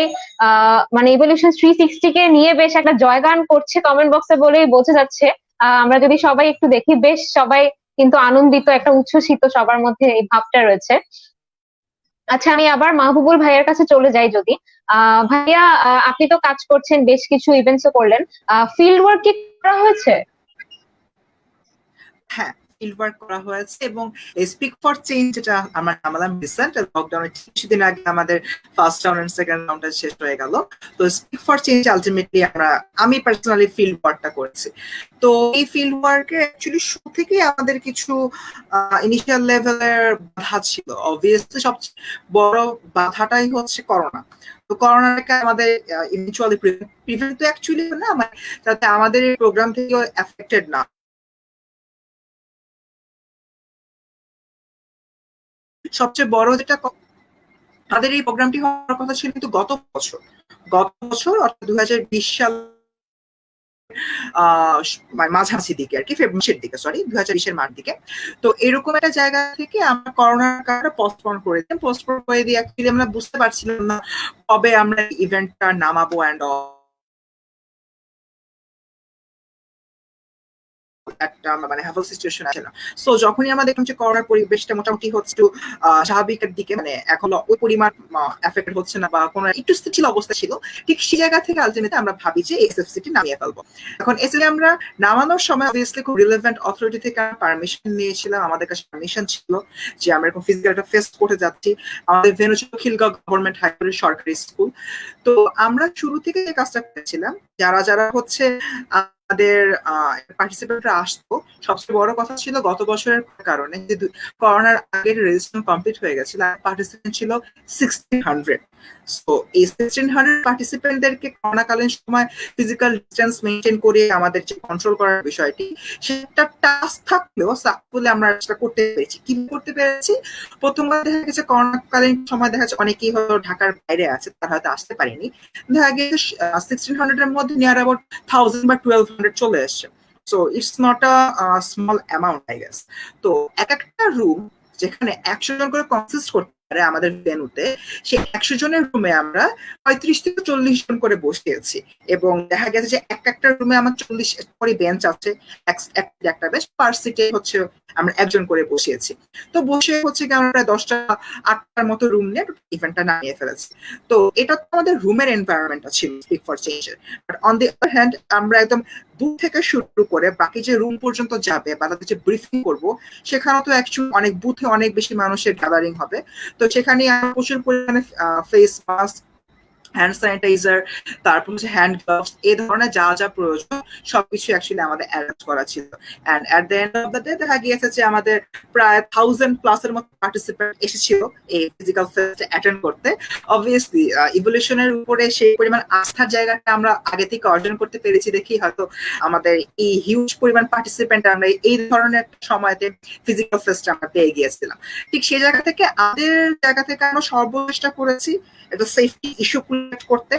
মানে ইভলিউশন 360 কে নিয়ে বেশ একটা জয়গান করছে কমেন্ট বক্সে বলেই বোঝা যাচ্ছে। আমরা যদি সবাই একটু দেখি, বেশ সবাই কিন্তু আনন্দিত, একটা উচ্ছ্বসিত সবার মধ্যে এই ভাবটা রয়েছে। আচ্ছা, আমি আবার মাহবুবুল ভাইয়ের কাছে চলে যাই যদি। ভাইয়া, আপনি তো কাজ করছেন, বেশ কিছু ইভেন্টসও করলেন, ফিল্ড ওয়ার্ক কি করা হয়েছে? হ্যাঁ, ফিল্ড ওয়ার্ক করা হয়েছে এবং স্পিক ফর চেঞ্জ যেটা আমরা নামালাম রিসেন্ট লকডাউনের কিছুদিন আগে আমাদের ফার্স্ট রাউন্ড এন্ড সেকেন্ড রাউন্ডটা শেষ হয়ে গেল। তো স্পিক ফর চেঞ্জ আলটিমেটলি আমি পার্সোনালি ফিল্ড ওয়ার্কটা করেছি। তো এই ফিল্ড ওয়ার্কে অ্যাকচুয়ালি শুরু থেকেই আমাদের কিছু ইনিশিয়াল লেভেলের বাধা ছিল। অবভিয়াসলি সবচেয়ে বড় বাধাটাই হচ্ছে করোনা। তো করোনাটাকে আমাদের ইভেন্চুয়ালি প্রিভেন্ট তো অ্যাকচুয়ালি না, মানে যাতে আমাদের এই প্রোগ্রাম থেকেও এফেক্টেড না। সবচেয়ে বড় যেটা তাদের এই প্রোগ্রামটি হওয়ার কথা ছিল কিন্তু গত বছর অর্থাৎ 2020 সাল মাঝামাঝি দিকে আর কি, ফেব্রুয়ারির দিকে, সরি 2020-এর মাঝ দিকে। তো এরকম একটা জায়গা থেকে আমরা করোনার কারণে পোস্টপোন করে দিয়ে অ্যাকচুয়ালি আমরা বুঝতে পারছিলাম না কবে আমরা ইভেন্টটা নামাবো অ্যান্ড একটা মানে হ্যাভেল সিচুয়েশন আছে না। সো যখনই আমরা দেখলাম যে করোনার পরিবেশটা মোটামুটি হচ্ছে স্বাভাবিকের দিকে, মানে এখন ওই পরিমাণ এফেক্ট হচ্ছে না বা কোনো একটু স্থিতিশীল অবস্থা ছিল, ঠিক সেই জায়গা থেকে আলটিমেটলি আমরা ভাবি যে এসএফসিটি নামিয়ে ফেলবো। এখন এসএফসি আমরা নামানোর সময় অবভিয়াসলি খুব রিলেভেন্ট অথরিটি থেকে পারমিশন নিয়েছিলাম। আমাদের কাছে পারমিশন ছিল যে আমরা এরকম ফিজিক্যাল একটা ফেস্ট করতে যাচ্ছি। আমাদের ভেন্যু ছিল খিলগাঁও গভর্নমেন্ট হাই স্কুল, সরকারি স্কুল। তো আমরা শুরু থেকে যে কাজটা করেছিলাম, যারা হচ্ছে আমাদের পার্টিসিপেন্টরা আসতো, সবচেয়ে বড় কথা ছিল গত বছরের কারণে যে করোনার আগের রেজিস্ট্রেশন কমপ্লিট হয়ে গেছিল, পার্টিসিপেন্ট ছিল 1600। সো এই 1600 পার্টিসিপেন্টদেরকে করোনাকালীন সময় ফিজিক্যাল ডিস্টেন্স মেনটেন করে আমাদের যে কন্ট্রোল করার বিষয়টি, সেটা টাস্ক থাকলেও সাকসেসফুলি আমরা সেটা করতে পেরেছি। কি করতে পেরেছি? প্রথমবার দেখা গেছে করোনাকালীন সময় দেখা যাচ্ছে অনেকেই হয়তো ঢাকার বাইরে আছে, তারা হয়তো আসতে পারেনি। দেখা গেছে 1600 এর মধ্যে নিয়ার অ্যাবাউট 1000 বা 1200 চলে এসছে। So it's not a small amount I guess. তো একটা রুম যেখানে 100 জন করে কনসিস্ট করতে পারে আমাদের ভেন্যুতে, সেই 100 জনের রুমে আমরা 35 থেকে 40 জন করে বসিয়েছি এবং দেখা গেছে যে একটা রুমে আমার 40 করে বেঞ্চ আছে, একটা বেঞ্চ পার সিটে হচ্ছে আমরা একজন করে বসিয়েছি। তো বসে হচ্ছে কি আমরা প্রায় 10টা 8টার মতো রুম নিয়ে ইভেন্টটা নামিয়ে ফেলেছি। তো এটা তো আমাদের রুমের এনভায়রনমেন্টটা ছিল স্পিক ফর চেঞ্জের। But on the other hand আমরা একদম বুথ থেকে শুরু করে বাকি যে রুম পর্যন্ত যাবে বা তাদের যে ব্রিফিং করবো, সেখানে তো অ্যাকচুয়ালি অনেক বুথে অনেক বেশি মানুষের গ্যাদারিং হবে। তো সেখানে প্রচুর পরিমাণে ফেস মাস্ক, হ্যান্ড স্যানিটাইজার, তারপর হচ্ছে হ্যান্ড গ্লাভস, এই ধরনের যা প্রয়োজন সবকিছু অ্যাকচুয়ালি আমাদের অ্যারেঞ্জ করা ছিল। And at the end of the day দেখা গিয়েছে যে আমাদের প্রায় 1000+ এর মতো পার্টিসিপেন্ট এসেছিল এই ফিজিক্যাল ফেস্ট অ্যাটেন্ড করতে। অবভিয়াসলি ইভলিউশনের উপরে সেই পরিমাণ আস্থার জায়গাটা আমরা আগে থেকে অর্জন করতে পেরেছি দেখি হয়তো আমাদের এই হিউজ পরিমাণ পার্টিসিপেন্ট আমরা এই ধরনের সময়তে ফিজিক্যাল ফেস্ট আমরা পেয়ে গিয়েছিলাম। ঠিক সেই জায়গা থেকে আমরা সর্বচেষ্টা করেছি একটা সেফটি ইস্যু ক্রিয়েট করতে,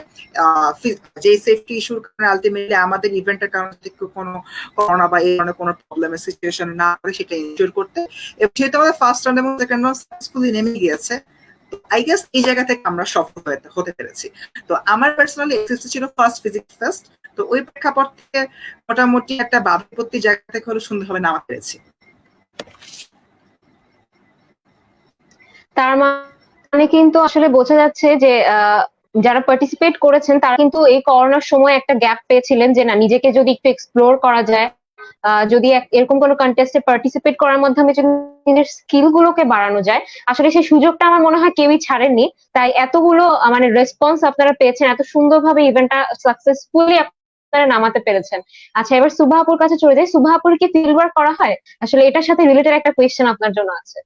যে সেফটি ইস্যুর কারণে আলটিমেটলি আমাদের ইভেন্টের কারণে কোনো করোনা বা এই ধরনের কোনো প্রবলেমের সিচুয়েশন না করে সেটা এনশিওর করতে। এবং যেহেতু আমাদের ফার্স্ট রাউন্ড এবং সেকেন্ড রাউন্ড সাকসেসফুলি নেমে গিয়েছে, তো আই গেস এই জায়গা থেকে আমরা সফল হতে পেরেছি। তো আমার পার্সোনালি এসএফসি ছিল ফার্স্ট ফিজিক্স ফেস্ট। তো ওই প্রেক্ষাপট থেকে মোটামুটি একটা বাবিপত্তি জায়গা থেকে হলো সুন্দরভাবে নামা পেরেছি। তার মানে কিন্তু আসলে বোঝা যাচ্ছে যে যারা পার্টিসিপেট করেছেন তারা কিন্তু এই করোনার সময় একটা গ্যাপ পেয়েছিলেন যে না, নিজেকে যদি একটু এক্সপ্লোর করা যায়, যদি এরকম কোনো কন্টেস্টে পার্টিসিপেট করার মাধ্যমে যদি নিজের স্কিল গুলোকে বাড়ানো যায়, আসলে সেই সুযোগটা আমার মনে হয় কেউই ছাড়েননি। তাই এতগুলো মানে রেসপন্স আপনারা পেয়েছেন, এত সুন্দরভাবে ইভেন্টটা সাকসেসফুলি আপনারা নামাতে পেরেছেন। আচ্ছা, এবার সুভা আপুর কাছে চলে যাই। সুভা আপুর কি ফিল্ড ওয়ার্ক করা হয়? আসলে এটার সাথে রিলেটেড একটা কোয়েশ্চেন আপনার জন্য আছে।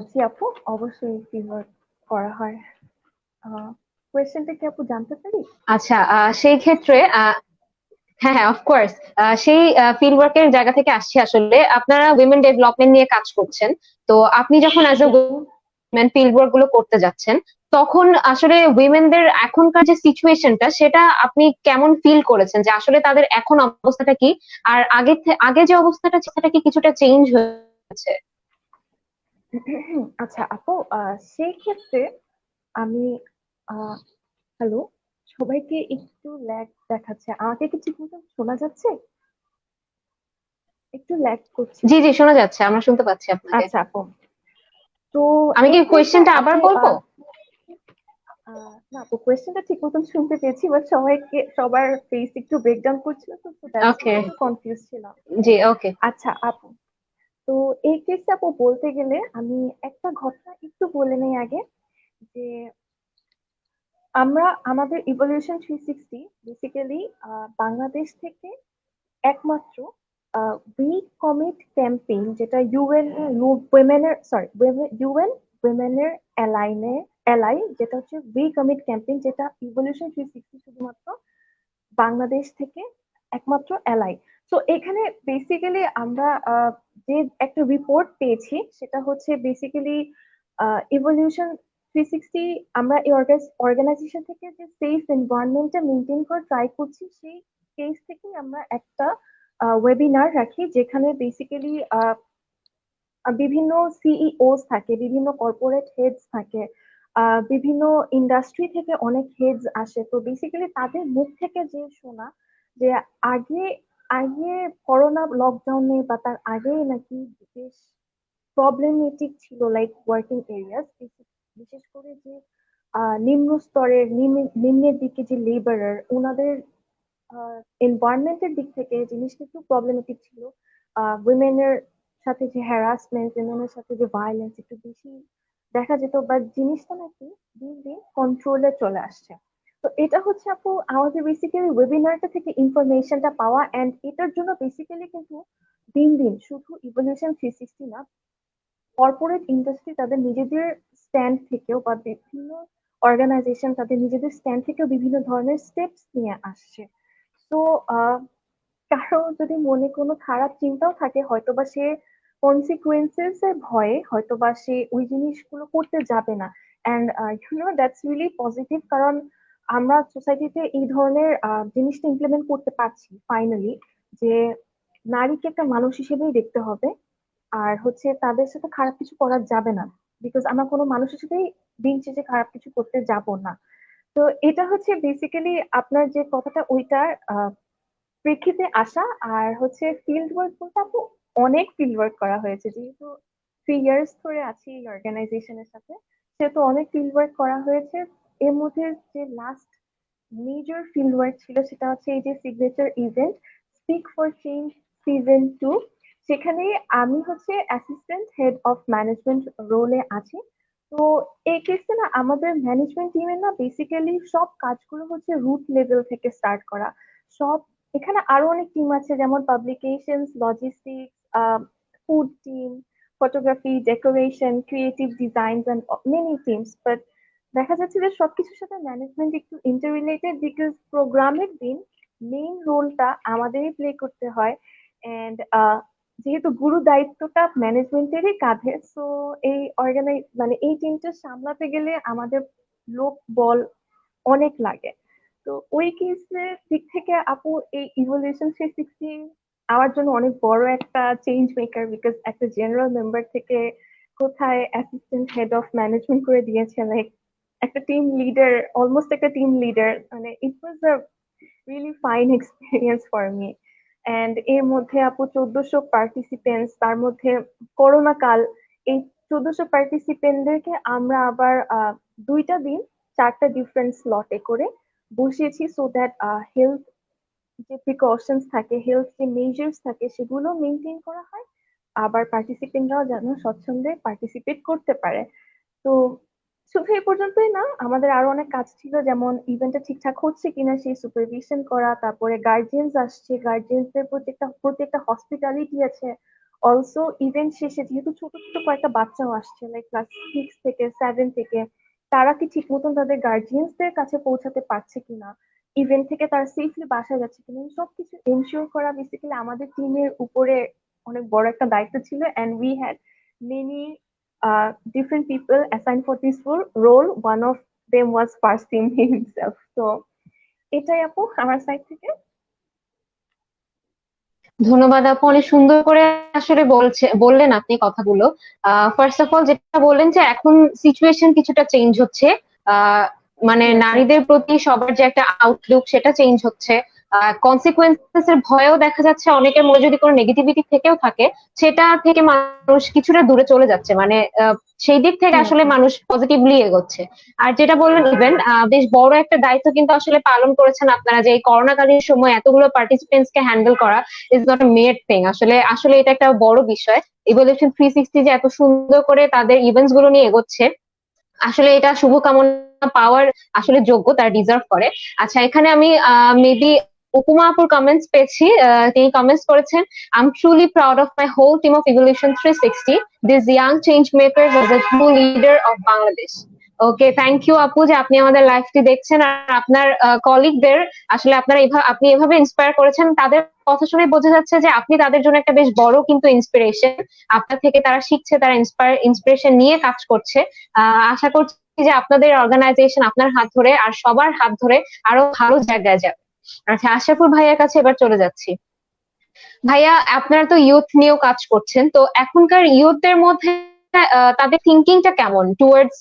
জি আপু, অবশ্যই ফিল্ডওয়ার্ক করা হয়। কোয়েশ্চেনটা কি আপু জানতে পারি? আচ্ছা, সেই ক্ষেত্রে হ্যাঁ, হ্যাঁ, অফকোর্স। সেই ফিল্ড ওয়ার্কের জায়গা থেকে আসছি। আসলে আপনারা উইমেন ডেভেলপমেন্ট নিয়ে কাজ করছেন। তো আপনি যখন অ্যাজ জি এ আপু। উইমেন ফিল্ড ওয়ার্ক গুলো করতে যাচ্ছেন, তখন আসলে উইমেনদের এখনকার যে সিচুয়েশনটা, সেটা আপনি কেমন ফিল করেছেন যে আসলে তাদের এখন অবস্থাটা কি, আর আগে যে অবস্থাটা ছিল, সেটা কি কিছুটা চেঞ্জ হয়েছে? আচ্ছা আপু, সেই ক্ষেত্রে আমি হ্যালো, সবাইকে একটু ল্যাগ দেখাচ্ছে। আমাকে কি ঠিক মতো শোনা যাচ্ছে? একটু ল্যাগ করছে জি, জি, প্লিজ। শোনা যাচ্ছে, আমরা শুনতে পাচ্ছি আপনাকে। আচ্ছা আপু, তো আমি কি এই ক্ষেত্রে কোয়েশ্চেনটা আবার আপু বলবো? না আপু, কোয়েশ্চেনটা ঠিক মতন শুনতে পেয়েছি, বাট সবার ফেস একটু ব্রেকডাউন করছিল, তো দ্যাটস ওকে। একটু কনফিউজ ছিলাম। জি, ওকে। আচ্ছা আপু, তো এই কেসে আপু বলতে গেলে আমি একটা ঘটনা একটু বলে নেই আগে, যে আমরা আমাদের ইভলিউশন 360 বেসিক্যালি বাংলাদেশ থেকে একমাত্র উই কমিট ক্যাম্পেইন, যেটা ইউএন উইমেনের ইউএন উইমেনের এলাই, যেটা হচ্ছে উই কমিট ক্যাম্পেইন, যেটা ইভলিউশন 360 শুধুমাত্র বাংলাদেশ থেকে একমাত্র এলাই। তো এখানে বেসিক্যালি আমরা যে একটা রিপোর্ট পেয়েছি, সেটা হচ্ছে বেসিক্যালি ইভলিউশন 360, আমরা এই অর্গানাইজেশন থেকে যে সেফ এনভায়রনমেন্টটা মেনটেন করে ট্রাই করছি, সেই কেস থেকে আমরা একটা ওয়েবিনার রাখি, যেখানে বেসিক্যালি বিভিন্ন সিইওস থাকে, বিভিন্ন কর্পোরেট হেডস থাকে, বিভিন্ন ইন্ডাস্ট্রি থেকে অনেক হেডস আসে। তো বেসিক্যালি তাদের মুখ থেকে যে শোনা, যে আগে আগে করোনা লকডাউনে বা তার আগে নাকি বেশ প্রবলেমেটিক ছিল, লাইক ওয়ার্কিং এরিয়াস, বিশেষ করে যে নিম্ন স্তরের নিম্নের দিকে যে লেবারার, ওনাদের এনভায়রনমেন্টের দিক থেকে জিনিসটা একটু প্রবলেমেটিক ছিল। উইমেনের সাথে যে হ্যারাসমেন্ট, উইমেনের সাথে যে ভায়োলেন্স একটু বেশি দেখা যেত, বা জিনিসটা নাকি দিন দিন কন্ট্রোলে চলে আসছে। তো এটা হচ্ছে আপু আমাদের বেসিক্যালি ওয়েবিনারটা থেকে ইনফরমেশনটা পাওয়া, এন্ড এটার জন্য বেসিক্যালি কিন্তু দিন দিন শুধু ইভলিউশন 360 না, কর্পোরেট ইন্ডাস্ট্রি তাদের নিজেদের স্ট্যান্ড থেকেও, বা বিভিন্ন অর্গানাইজেশন তাদের নিজেদের স্ট্যান্ড থেকেও বিভিন্ন ধরনের স্টেপস নিয়ে আসছে। তো কারো যদি মনে কোনো খারাপ চিন্তাও থাকে, হয়তোবা সে কনসিকুয়েন্সেস এর ভয়ে হয়তোবা সে ওই জিনিসগুলো করতে যাবে না। এন্ড দ্যাটস রিয়েলি পজিটিভ, কারণ আমরা সোসাইটিতে এই ধরনের জিনিসটা ইমপ্লিমেন্ট করতে পারছি ফাইনালি, যে নারীকে একটা মানুষ হিসেবেই দেখতে হবে, আর হচ্ছে তাদের সাথে খারাপ কিছু করা যাবে না, বিকজ আমরা কোনো মানুষের সাথেই দিন শেষে খারাপ কিছু করতে যাব না। তো এটা হচ্ছে বেসিক্যালি আপনার যে কথাটা, ওইটার প্রেক্ষিতে আসা। আর হচ্ছে ফিল্ড ওয়ার্ক বলতে আপু অনেক ফিল্ড ওয়ার্ক করা হয়েছে, যেহেতু 3 ইয়ার্স ধরে আছি এই অর্গানাইজেশনের সাথে, সেহেতু অনেক ফিল্ড ওয়ার্ক করা হয়েছে। এর মধ্যে যে লাস্ট মেজর ফিল্ড ওয়ার্ক ছিল, সেটা হচ্ছে এই যে signature event speak for change season 2। সেখানে আমি হচ্ছে অ্যাসিস্ট্যান্ট হেড অফ ম্যানেজমেন্ট রোলে আছি। তো এই কেসে না আমাদের ম্যানেজমেন্ট টিমের না বেসিক্যালি সব কাজগুলো হচ্ছে রুট লেভেল থেকে স্টার্ট করা। সব এখানে আরো অনেক টিম আছে, যেমন publications, logistics, food team, photography, decoration, creative designs and many teams. But দেখা যাচ্ছে যে সবকিছুর সাথে ম্যানেজমেন্ট একটু ইন্টার রিলেটেড, বিকজ প্রোগ্রামের দিন মেইন রোলটা আমাদেরই প্লে করতে হয়। এন্ড যেহেতু গুরু দায়িত্বটা ম্যানেজমেন্টেরই কাঁধে, সো মানে এই টিমটা সামলাতে গেলে আমাদের লোক বল অনেক লাগে। তো ওই কেসের দিক থেকে আপু এই ইভলিউশন 360 আমার জন্য অনেক বড় একটা চেঞ্জ মেকার, বিকজ একটা জেনারেল মেম্বার থেকে কোথায় অ্যাসিস্ট্যান্ট হেড অফ ম্যানেজমেন্ট করে দিয়েছে, লাইক একটা টিম লিডার, অলমোস্ট একটা টিম লিডার, মানে it was a really fine experience for me. And এর মধ্যে আপু 1400 পার্টিসিপেন্টস, তার মধ্যে করোনা কাল, এই 1400 পার্টিসিপেন্টদেরকে আমরা আবার 2টা দিন 4টা ডিফারেন্ট স্লটে করে বসিয়েছি, সো দ্যাট হেলথ যে প্রিকশনস থাকে, হেলথ যে মেজার্স থাকে, সেগুলো মেনটেন করা হয়, আবার পার্টিসিপেন্টরাও যেন স্বচ্ছন্দে পার্টিসিপেট করতে পারে। তো শুধু এই পর্যন্তই না, আমাদের আরো অনেক কাজ ছিল, যেমন ইভেন্টটা ঠিকঠাক হচ্ছে কিনা সেই সুপারভিশন করা, তারপরে গার্জিয়ানস আসছে, গার্জিয়ানসদের প্রত্যেকটা হসপিটালিটি আছে। অলসো ইভেন্ট শেষে যেহেতু ছোট ছোট কয়েকটা বাচ্চাও আসছে, লাইক ক্লাস 6 থেকে 7 থেকে, তারা কি ঠিক মতন তাদের গার্জিয়ানসদের কাছে পৌঁছাতে পারছে কিনা, ইভেন্ট থেকে তারা সেফলি বাসায় যাচ্ছে কিনা, এই সবকিছু এনশিওর করা বেসিক্যালি আমাদের টিমের উপরে অনেক বড় একটা দায়িত্ব ছিল। And we had many different people assigned for this role. One of them was Farsim himself. So এটাই আপু আমার সাইড থেকে। ধন্যবাদ আপু, অনেক সুন্দর করে আসলে বললেন আপনি কথাগুলো। ফার্স্ট অফ অল যেটা বললেন যে এখন সিচুয়েশন কিছুটা চেঞ্জ হচ্ছে, আহ মানে Yes, yes. নারীদের প্রতি সবার যে একটা আউটলুক সেটা চেঞ্জ হচ্ছে, কনসিকুয়েন্সেস এর ভয়ও দেখা যাচ্ছে অনেকের মনে যদি কোনো নেগেটিভিটি থেকেও থাকে সেটা থেকে মানুষ কিছুটা দূরে চলে যাচ্ছে, মানে সেই দিক থেকে আসলে মানুষ পজিটিভলি এগোচ্ছে। আর যেটা বললেন ইভেন্ট, বেশ বড় একটা দায়িত্ব কিন্তু আসলে পালন করেছেন আপনারা, যে এই করোনাকালীন সময় এতগুলো পার্টিসিপেন্টস কে হ্যান্ডেল করা is not a made thing. আসলে আসলে এটা একটা বড় বিষয়। ইভলিউশন 360 যে এত সুন্দর করে তাদের ইভেন্টস গুলো নিয়ে এগোচ্ছে, আসলে এটা শুভকামনা পাওয়ার আসলে যোগ্য, তারা ডিজার্ভ করে। আচ্ছা, এখানে আমি মেবি উপমা আপুর কমেন্টস পেয়েছি। তিনি কমেন্টস করেছেন, I am truly proud of my whole team of evolution 360, this young change makers are the true leader of Bangladesh. Okay, thank you আপু যে আপনি আমাদের লাইভটি দেখছেন আর আপনার কলিগদের আসলে আপনি এভাবে ইন্সপায়ার করেছেন। তাদের কথা শুনে বোঝা যাচ্ছে যে আপনি তাদের জন্য একটা বেশ বড় কিন্তু ইন্সপিরেশন। আপনার থেকে তারা শিখছে, তারা ইন্সপিরেশন নিয়ে কাজ করছে। আশা করছি যে আপনাদের অর্গানাইজেশন আপনার হাত ধরে আর সবার হাত ধরে আরো ভালো জায়গায় যাবে। আচ্ছা, আশরাফুল ভাইয়ার কাছে এবার চলে যাচ্ছি। ভাইয়া, আপনারা তো ইউথ নিয়েও কাজ করছেন, তো এখনকার ইউথদের মধ্যে তাদের থিঙ্কিংটা কেমন টুয়ার্ডস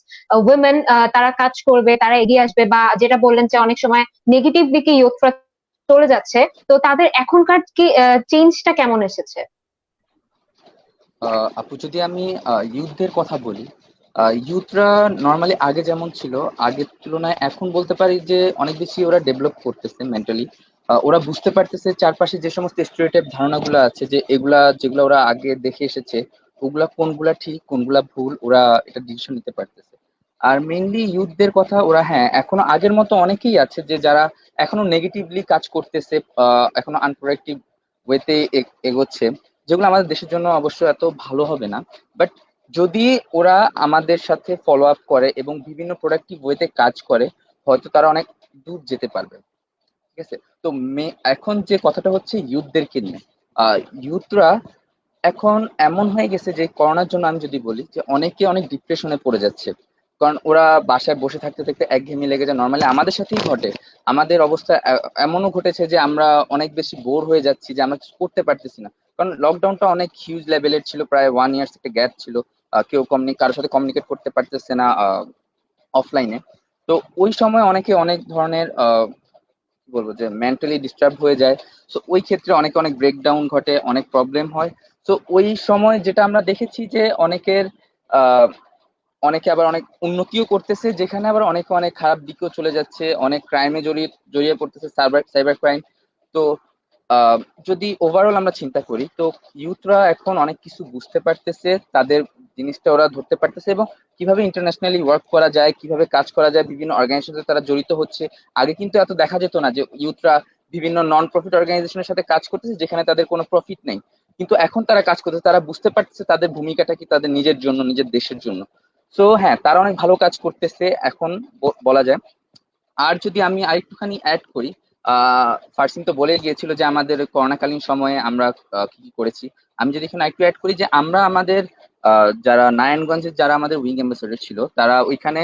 উইমেন? তারা কাজ করবে, তারা এগিয়ে আসবে, বা যেটা বললেন যে অনেক সময় নেগেটিভ দিকে ইউথরা চলে যাচ্ছে, তো তাদের এখনকার কি চেঞ্জটা কেমন এসেছে? আপু, যদি আমি ইউথদের কথা বলি, ইউথরা নর্মালি আগে যেমন ছিল, আগের তুলনায় এখন বলতে পারি যে অনেক বেশি ওরা ডেভেলপ করতেছে মেন্টালি। ওরা বুঝতে পারতেছে চারপাশে যে সমস্ত স্টেরিওটাইপ ধারণাগুলো আছে, যে এগুলা যেগুলো ওরা আগে দেখে এসেছে ওগুলা কোনগুলা ঠিক কোনগুলা ভুল, ওরা এটা ডিসিশন নিতে পারতেছে। আর মেইনলি ইউথদের কথা, ওরা হ্যাঁ এখনো আগের মতো অনেকেই আছে যে যারা এখনো নেগেটিভলি কাজ করতেছে, এখনো আনপ্রোডাক্টিভ ওয়েতে এগোচ্ছে, যেগুলো আমাদের দেশের জন্য অবশ্য এত ভালো হবে না। বাট যদি ওরা আমাদের সাথে ফলো আপ করে এবং বিভিন্ন প্রোডাক্টিভ ওয়েতে কাজ করে, হয়তো তারা অনেক দূর যেতে পারবে। ঠিক আছে? তো এখন যে কথাটা হচ্ছে ইউথদেরকে নিয়ে, ইউথরা এখন এমন হয়ে গেছে যে করোনার জন্য আমি যদি বলি যে অনেকে অনেক ডিপ্রেশনে পড়ে যাচ্ছে, কারণ ওরা বাসায় বসে থাকতে থাকতে একঘেয়েমি লেগে যায়। নর্মালি আমাদের সাথেই ঘটে, আমাদের অবস্থা এমনও ঘটেছে যে আমরা অনেক বেশি বোর হয়ে যাচ্ছি, যে আমরা কিছু করতে পারতেছি না। কারণ লকডাউনটা অনেক হিউজ লেভেলের ছিল, প্রায় 1 ইয়ার্স একটা গ্যাপ ছিল। কেউ কারোর সাথে কমিউনিকেট করতে পারতেছে না অফলাইনে। তো ওই সময় অনেকে অনেক ধরনের কি বলবো যে মেন্টালি ডিস্টার্ব হয়ে যায়। তো ওই ক্ষেত্রে অনেকে অনেক ব্রেকডাউন ঘটে, অনেক প্রবলেম হয়। তো ওই সময় যেটা আমরা দেখেছি যে অনেকের আহ অনেকে আবার অনেক উন্নতিও করতেছে, যেখানে আবার অনেকে অনেক খারাপ দিকেও চলে যাচ্ছে, অনেক ক্রাইমে জড়িয়ে পড়তেছে, সাইবার সাইবার ক্রাইম। তো আহ, যদি ওভারঅল আমরা চিন্তা করি, তো ইউথরা এখন অনেক কিছু বুঝতে পারতেছে, তাদের জিনিসটা ওরা ধরতে পারতেছে, এবং কিভাবে ইন্টারন্যাশনালি ওয়ার্ক করা যায়, কিভাবে কাজ করা যায়, বিভিন্ন অর্গানাইজেশনে তারা জড়িত হচ্ছে। আগে কিন্তু এত দেখা যেত না যে ইউথরা বিভিন্ন নন প্রফিট অর্গানাইজেশনের সাথে কাজ করতেছে যেখানে তাদের কোনো প্রফিট নেই, কিন্তু এখন তারা কাজ করতেছে, তারা বুঝতে পারতেছে তাদের ভূমিকাটা কি তাদের নিজের জন্য, নিজের দেশের জন্য। সো হ্যাঁ, তারা অনেক ভালো কাজ করতেছে এখন বলা যায়। আর যদি আমি আরেকটুখানি অ্যাড করি, ফারসিন তো বলে গিয়েছিল যে আমাদের করোনাকালীন সময়ে আমরা কি কি করেছি। আমি যদি এখানে একটু অ্যাড করি, যে আমরা আমাদের যারা নারায়ণগঞ্জের যারা আমাদের উইং অ্যাম্বাসেডর ছিল, তারা ওইখানে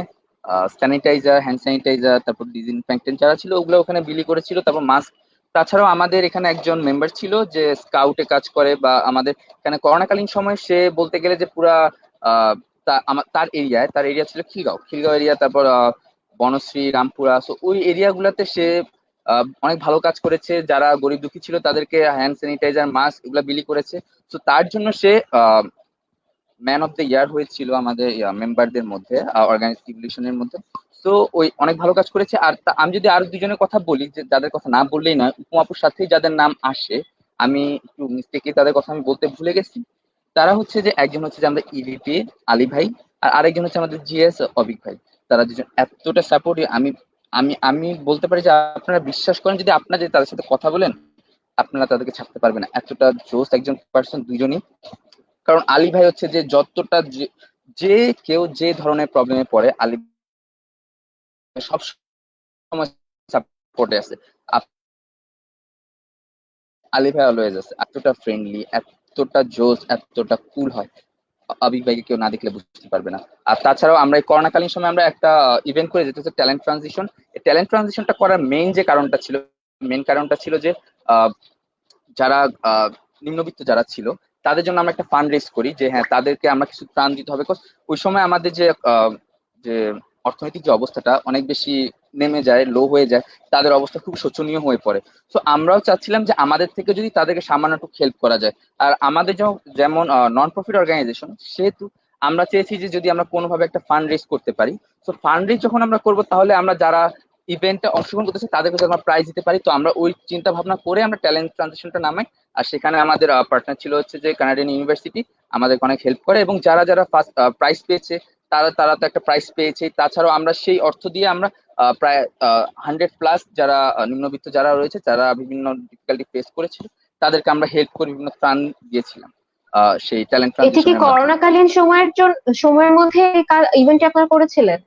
স্যানিটাইজার, হ্যান্ড স্যানিটাইজার, তারপর ডিসইনফেক্টেন্ট যারা ছিল ওগুলো ওখানে বিলি করেছিল, তারপর মাস্ক। তাছাড়াও আমাদের এখানে একজন মেম্বার ছিল যে স্কাউটে কাজ করে, বা আমাদের এখানে করোনাকালীন সময় সে বলতে গেলে যে পুরা আহ, তার এরিয়া ছিল খিলগাঁও এরিয়া, তারপর বনশ্রী, রামপুরা। সো ওই এরিয়াগুলোতে সে অনেক ভালো কাজ করেছে, যারা গরিব দুঃখী ছিল তাদেরকে হ্যান্ড স্যানিটাইজার, মাস্ক এগুলা বিলি করেছে। তো তার জন্য সে ম্যান অফ দ্য ইয়ার হয়েছিল আমাদের মেম্বারদের মধ্যে, অর্গানাইজেশনের মধ্যে। তো ওই অনেক ভালো কাজ করেছে। আর আমি যদি আরো দুজনের কথা বলি, যে যাদের কথা না বললেই নয়, উপমাপুর সাথেই যাদের নাম আসে, আমি একটু মিস্টেকে তাদের কথা আমি বলতে ভুলে গেছি। তারা হচ্ছে যে একজন হচ্ছে যে আমাদের ইভিপি আলী ভাই, আর আরেকজন হচ্ছে আমাদের জিএস অবিক ভাই। তারা দুজন এতটা সাপোর্টিভ, আমি আমি আমি বলতে পারি যে আপনারা বিশ্বাস করেন, যদি আপনারা যদি তাদের সাথে কথা বলেন আপনারা তাদেরকে ছাড়তে পারবেন না, এতটা জোস একজন পার্সন দুইজনই। কারণ আলী ভাই হচ্ছে যে যতটা যে কেউ যে ধরনের প্রবলেমে পড়ে, আলী ভাই সব সময় সাপোর্টে আছে। আলী ভাই অলওয়েজ আছে, এতটা ফ্রেন্ডলি, এতটা জোস, এতটা কুল হয়, আবিক ভাইকে কেউ না দেখলে বুঝতে পারবে না। আর তাছাড়াও আমরা এই করোনাকালীন সময় আমরা একটা ইভেন্ট করে যেতে হচ্ছে ট্যালেন্ট ট্রানজিশন। এই ট্যালেন্ট ট্রানজিশনটা করার মেইন কারণটা ছিল যে আহ, যারা নিম্নবিত্ত যারা ছিল তাদের জন্য আমরা একটা ফান্ড রেজ করি, যে হ্যাঁ তাদেরকে আমরা কিছু ত্রাণ দিতে হবে। ওই সময় আমাদের যে অর্থনৈতিক যে অবস্থাটা অনেক বেশি নেমে যায়, লো হয়ে যায়, তাদের অবস্থা খুব শোচনীয় হয়ে পড়ে। তো আমরাও চাচ্ছিলাম যে আমাদের থেকে যদি তাদেরকে সামান্য একটু হেল্প করা যায়। আর আমাদের যেমন নন প্রফিট অর্গানাইজেশন, সেহেতু আমরা চেয়েছি যে যদি আমরা কোনোভাবে একটা ফান্ড রেজ করতে পারি। তো ফান্ড রেজ যখন আমরা করবো, তাহলে আমরা যারা ইভেন্টে অংশগ্রহণ করতেছে তাদেরকে যদি আমরা প্রাইজ দিতে পারি। তো আমরা ওই চিন্তা ভাবনা করে আমরা ট্যালেন্ট ট্রানজিশনটা নামাই। আর সেখানে আমাদের পার্টনার ছিল হচ্ছে যে কানাডিয়ান ইউনিভার্সিটি, আমাদেরকে অনেক হেল্প করে, এবং যারা যারা ফার্স্ট প্রাইজ পেয়েছে তারা তারা তো একটা প্রাইজ পেয়েছে। তাছাড়াও আমরা সেই অর্থ দিয়ে আমরা প্রায় 100+ যারা নিম্নবিত্ত যারা রয়েছে, যারা বিভিন্ন ডিফিকাল্টি ফেস করেছিল, তাদেরকে আমরা হেল্প করে বিভিন্ন ত্রাণ দিয়েছিলাম সেই ট্যালেন্ট এটা কি ট্রানজিশনের মাধ্যমে। করোনাকালীন সময়ের মধ্যে ইভেন্টটি আপনারা করেছিলেন?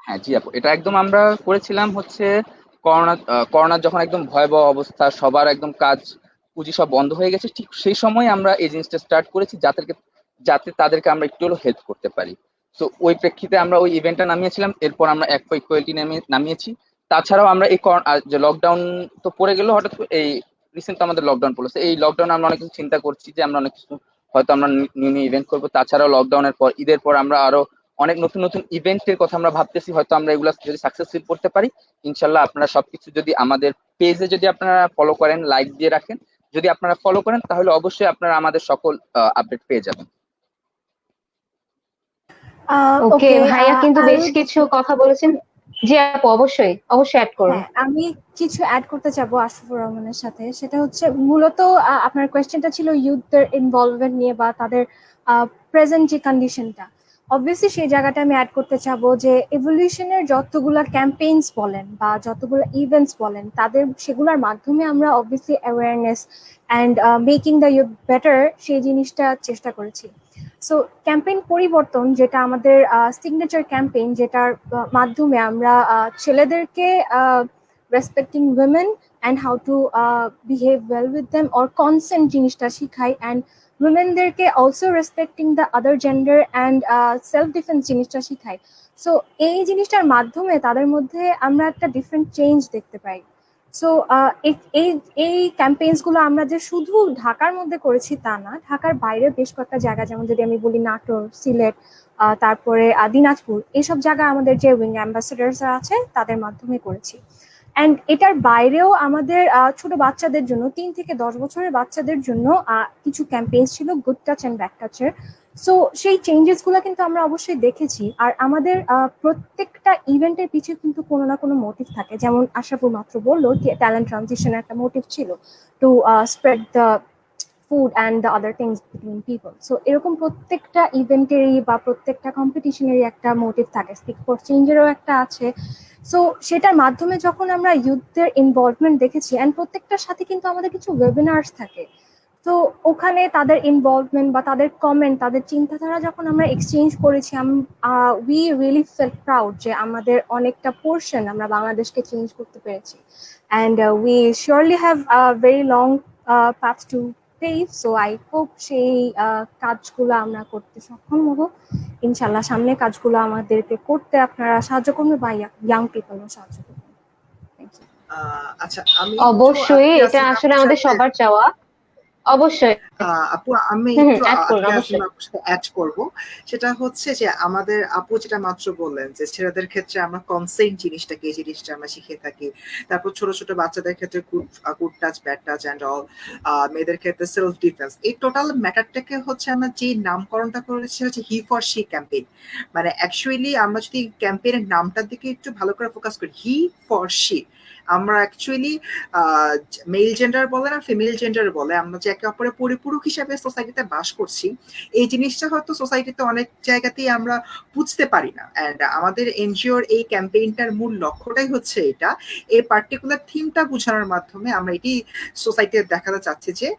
হ্যাঁ জি আপু, এটা একদম আমরা করেছিলাম হচ্ছে করোনার যখন একদম ভয়াবহ অবস্থা, সবার একদম কাজ পুঁজি সব বন্ধ হয়ে গেছে, ঠিক সেই সময় আমরা এই জিনিসটা স্টার্ট করেছি, যাতে তাদেরকে আমরা একটু হলেও হেল্প করতে পারি। তো ওই প্রেক্ষিতে আমরা ওই ইভেন্টটা নামিয়েছিলাম, এরপর আমরা এক ফর ইকুয়ালিটি নামিয়েছি। তাছাড়াও আমরা এই যে লকডাউন তো পড়ে গেল হঠাৎ করে, এই রিসেন্ট আমাদের লকডাউন পড়েছে, এই লকডাউনে আমরা অনেক কিছু চিন্তা করছি যে আমরা অনেক কিছু হয়তো আমরা নিউ নিউ ইভেন্ট করবো। তাছাড়াও লকডাউনের পর, ঈদের পর আমরা আরো অনেক নতুন নতুন ইভেন্টের কথা আমরা ভাবতেছি, হয়তো আমরা এগুলা যদি সাকসেসফুল করতে পারি ইনশাল্লাহ। আপনারা সবকিছু যদি আমাদের পেজে যদি আপনারা ফলো করেন, লাইক দিয়ে রাখেন, যদি আপনারা ফলো করেন, তাহলে অবশ্যই আপনারা আমাদের সকল আপডেট পেয়ে যাবেন। ওকে, ওকে, ভাইয়া কিন্তু I বেশ would কিছু কথা বলেছেন। জি আপু, অবশ্যই অবশ্যই অ্যাড করুন। হ্যাঁ, আমি কিছু অ্যাড করতে চাবো আশরাফুর রহমানের সাথে। সেটা হচ্ছে মূলত আপনার কোয়েশ্চেনটা ছিল ইউথদের ইনভলভমেন্ট নিয়ে বা তাদের প্রেজেন্ট যে কন্ডিশনটা। অবভিয়াসলি সেই জায়গাটা আমি অ্যাড করতে চাবো যে এভলিউশনের যতগুলা ক্যাম্পেইনস বলেন বা যতগুলো ইভেন্টস বলেন, সেগুলোর মাধ্যমে আমরা obviously awareness and making the youth better সেই জিনিসটা চেষ্টা করেছি। সো ক্যাম্পেইন পরিবর্তন, যেটা আমাদের সিগনেচার ক্যাম্পেইন, যেটার মাধ্যমে আমরা ছেলেদেরকে respecting women and how to behave well with them or consent জিনিসটা শিখাই, অ্যান্ড উইমেনদেরকে also respecting the other gender and self defence জিনিসটা শিখাই। সো এই জিনিসটার মাধ্যমে তাদের মধ্যে আমরা একটা ডিফারেন্ট চেঞ্জ দেখতে পাই। সো এই এই ক্যাম্পেইনস গুলো আমরা যে শুধু ঢাকার মধ্যে করেছি তা না, ঢাকার বাইরে বেশ কয়েকটা জায়গা, যেমন যদি আমি বলি নাটোর, সিলেট, তারপরে দিনাজপুর, এইসব জায়গায় আমাদের যে উইং অ্যাম্বাসেডার্স আছে তাদের মাধ্যমে করেছি। অ্যান্ড এটার বাইরেও আমাদের ছোট বাচ্চাদের জন্য, 3 থেকে 10 বছরের বাচ্চাদের জন্য কিছু ক্যাম্পেইন ছিল, গুড টাচ অ্যান্ড ব্যাড টাচের। সো সেই চেঞ্জেস গুলো কিন্তু আমরা অবশ্যই দেখেছি। আর আমাদের প্রত্যেকটা ইভেন্টের পিছিয়ে কিন্তু কোনো না কোনো মোটিভ থাকে, যেমন আশরাফুল মাত্র বললো ট্যালেন্ট ট্রানজিশনের একটা মোটিভ ছিল, to spread the food and the other things between people. So এরকম প্রত্যেকটা ইভেন্টেরই বা প্রত্যেকটা কম্পিটিশনেরই একটা মোটিভ থাকে, স্পিক ফর চেঞ্জেরও একটা আছে। সো সেটার মাধ্যমে যখন আমরা ইউথদের ইনভলভমেন্ট দেখেছি, অ্যান্ড প্রত্যেকটার সাথে কিন্তু আমাদের কিছু ওয়েবিনার্স থাকে, তো ওখানে তাদের ইনভলভমেন্ট বা তাদের কমেন্ট, তাদের চিন্তাধারা যখন আমরা এক্সচেঞ্জ করেছি, উই রিয়েলি ফেল প্রাউড যে আমাদের অনেকটা পোর্শন আমরা বাংলাদেশকে চেঞ্জ করতে পেরেছি। And we surely have very long path to pave. So I hope সেই কাজগুলো আমরা করতে সক্ষম হব ইনশাল্লাহ। সামনে কাজগুলো আমাদেরকে করতে আপনারা সাহায্য করবেন বা ইয়াং পিপলও সাহায্য করবেন। Thank you. আচ্ছা, আমি অবশ্যই, এটা আসলে আমাদের সবার চাওয়া। অবশ্যই। আপু আমি হুম, একটু অ্যাড করুন আজকে অবশ্যই। আপনার সাথে অ্যাড করব। সেটা হচ্ছে যে আমাদের আপু যেটা মাত্র বললেন যে ছেলেদের ক্ষেত্রে আমরা কনসেন্ট জিনিসটাকে, এই জিনিসটা আমরা শিখে থাকি। তারপর ছোট ছোট বাচ্চাদের ক্ষেত্রে good touch, bad touch and all, মেয়েদের ক্ষেত্রে সেলফ ডিফেন্স। এই টোটাল ম্যাটারটাকে হচ্ছে আমরা যে নামকরণটা করেছি হচ্ছে হি ফর শি ক্যাম্পেইন। মানে অ্যাকচুয়ালি আমরা যদি ক্যাম্পেইনের নামটার দিকে একটু ভালো করে ফোকাস করি, হি ফর শি, আমরা অ্যাকচুয়ালি মেল জেন্ডার বলে না ফিমেল জেন্ডার বলে, আমরা যে একে অপরের পরিপূরক হিসাবে সোসাইটিতে বাস করছি, এই জিনিসটা হয়তো সোসাইটিতে অনেক জায়গাতেই আমরা বুঝতে পারি না। অ্যান্ড আমাদের এনজিওর এই ক্যাম্পেইনটার মূল লক্ষ্যটাই হচ্ছে এটা, এই পার্টিকুলার থিমটা বোঝানোর মাধ্যমে আমরা এটি সোসাইটিতে দেখাতে চাচ্ছি যে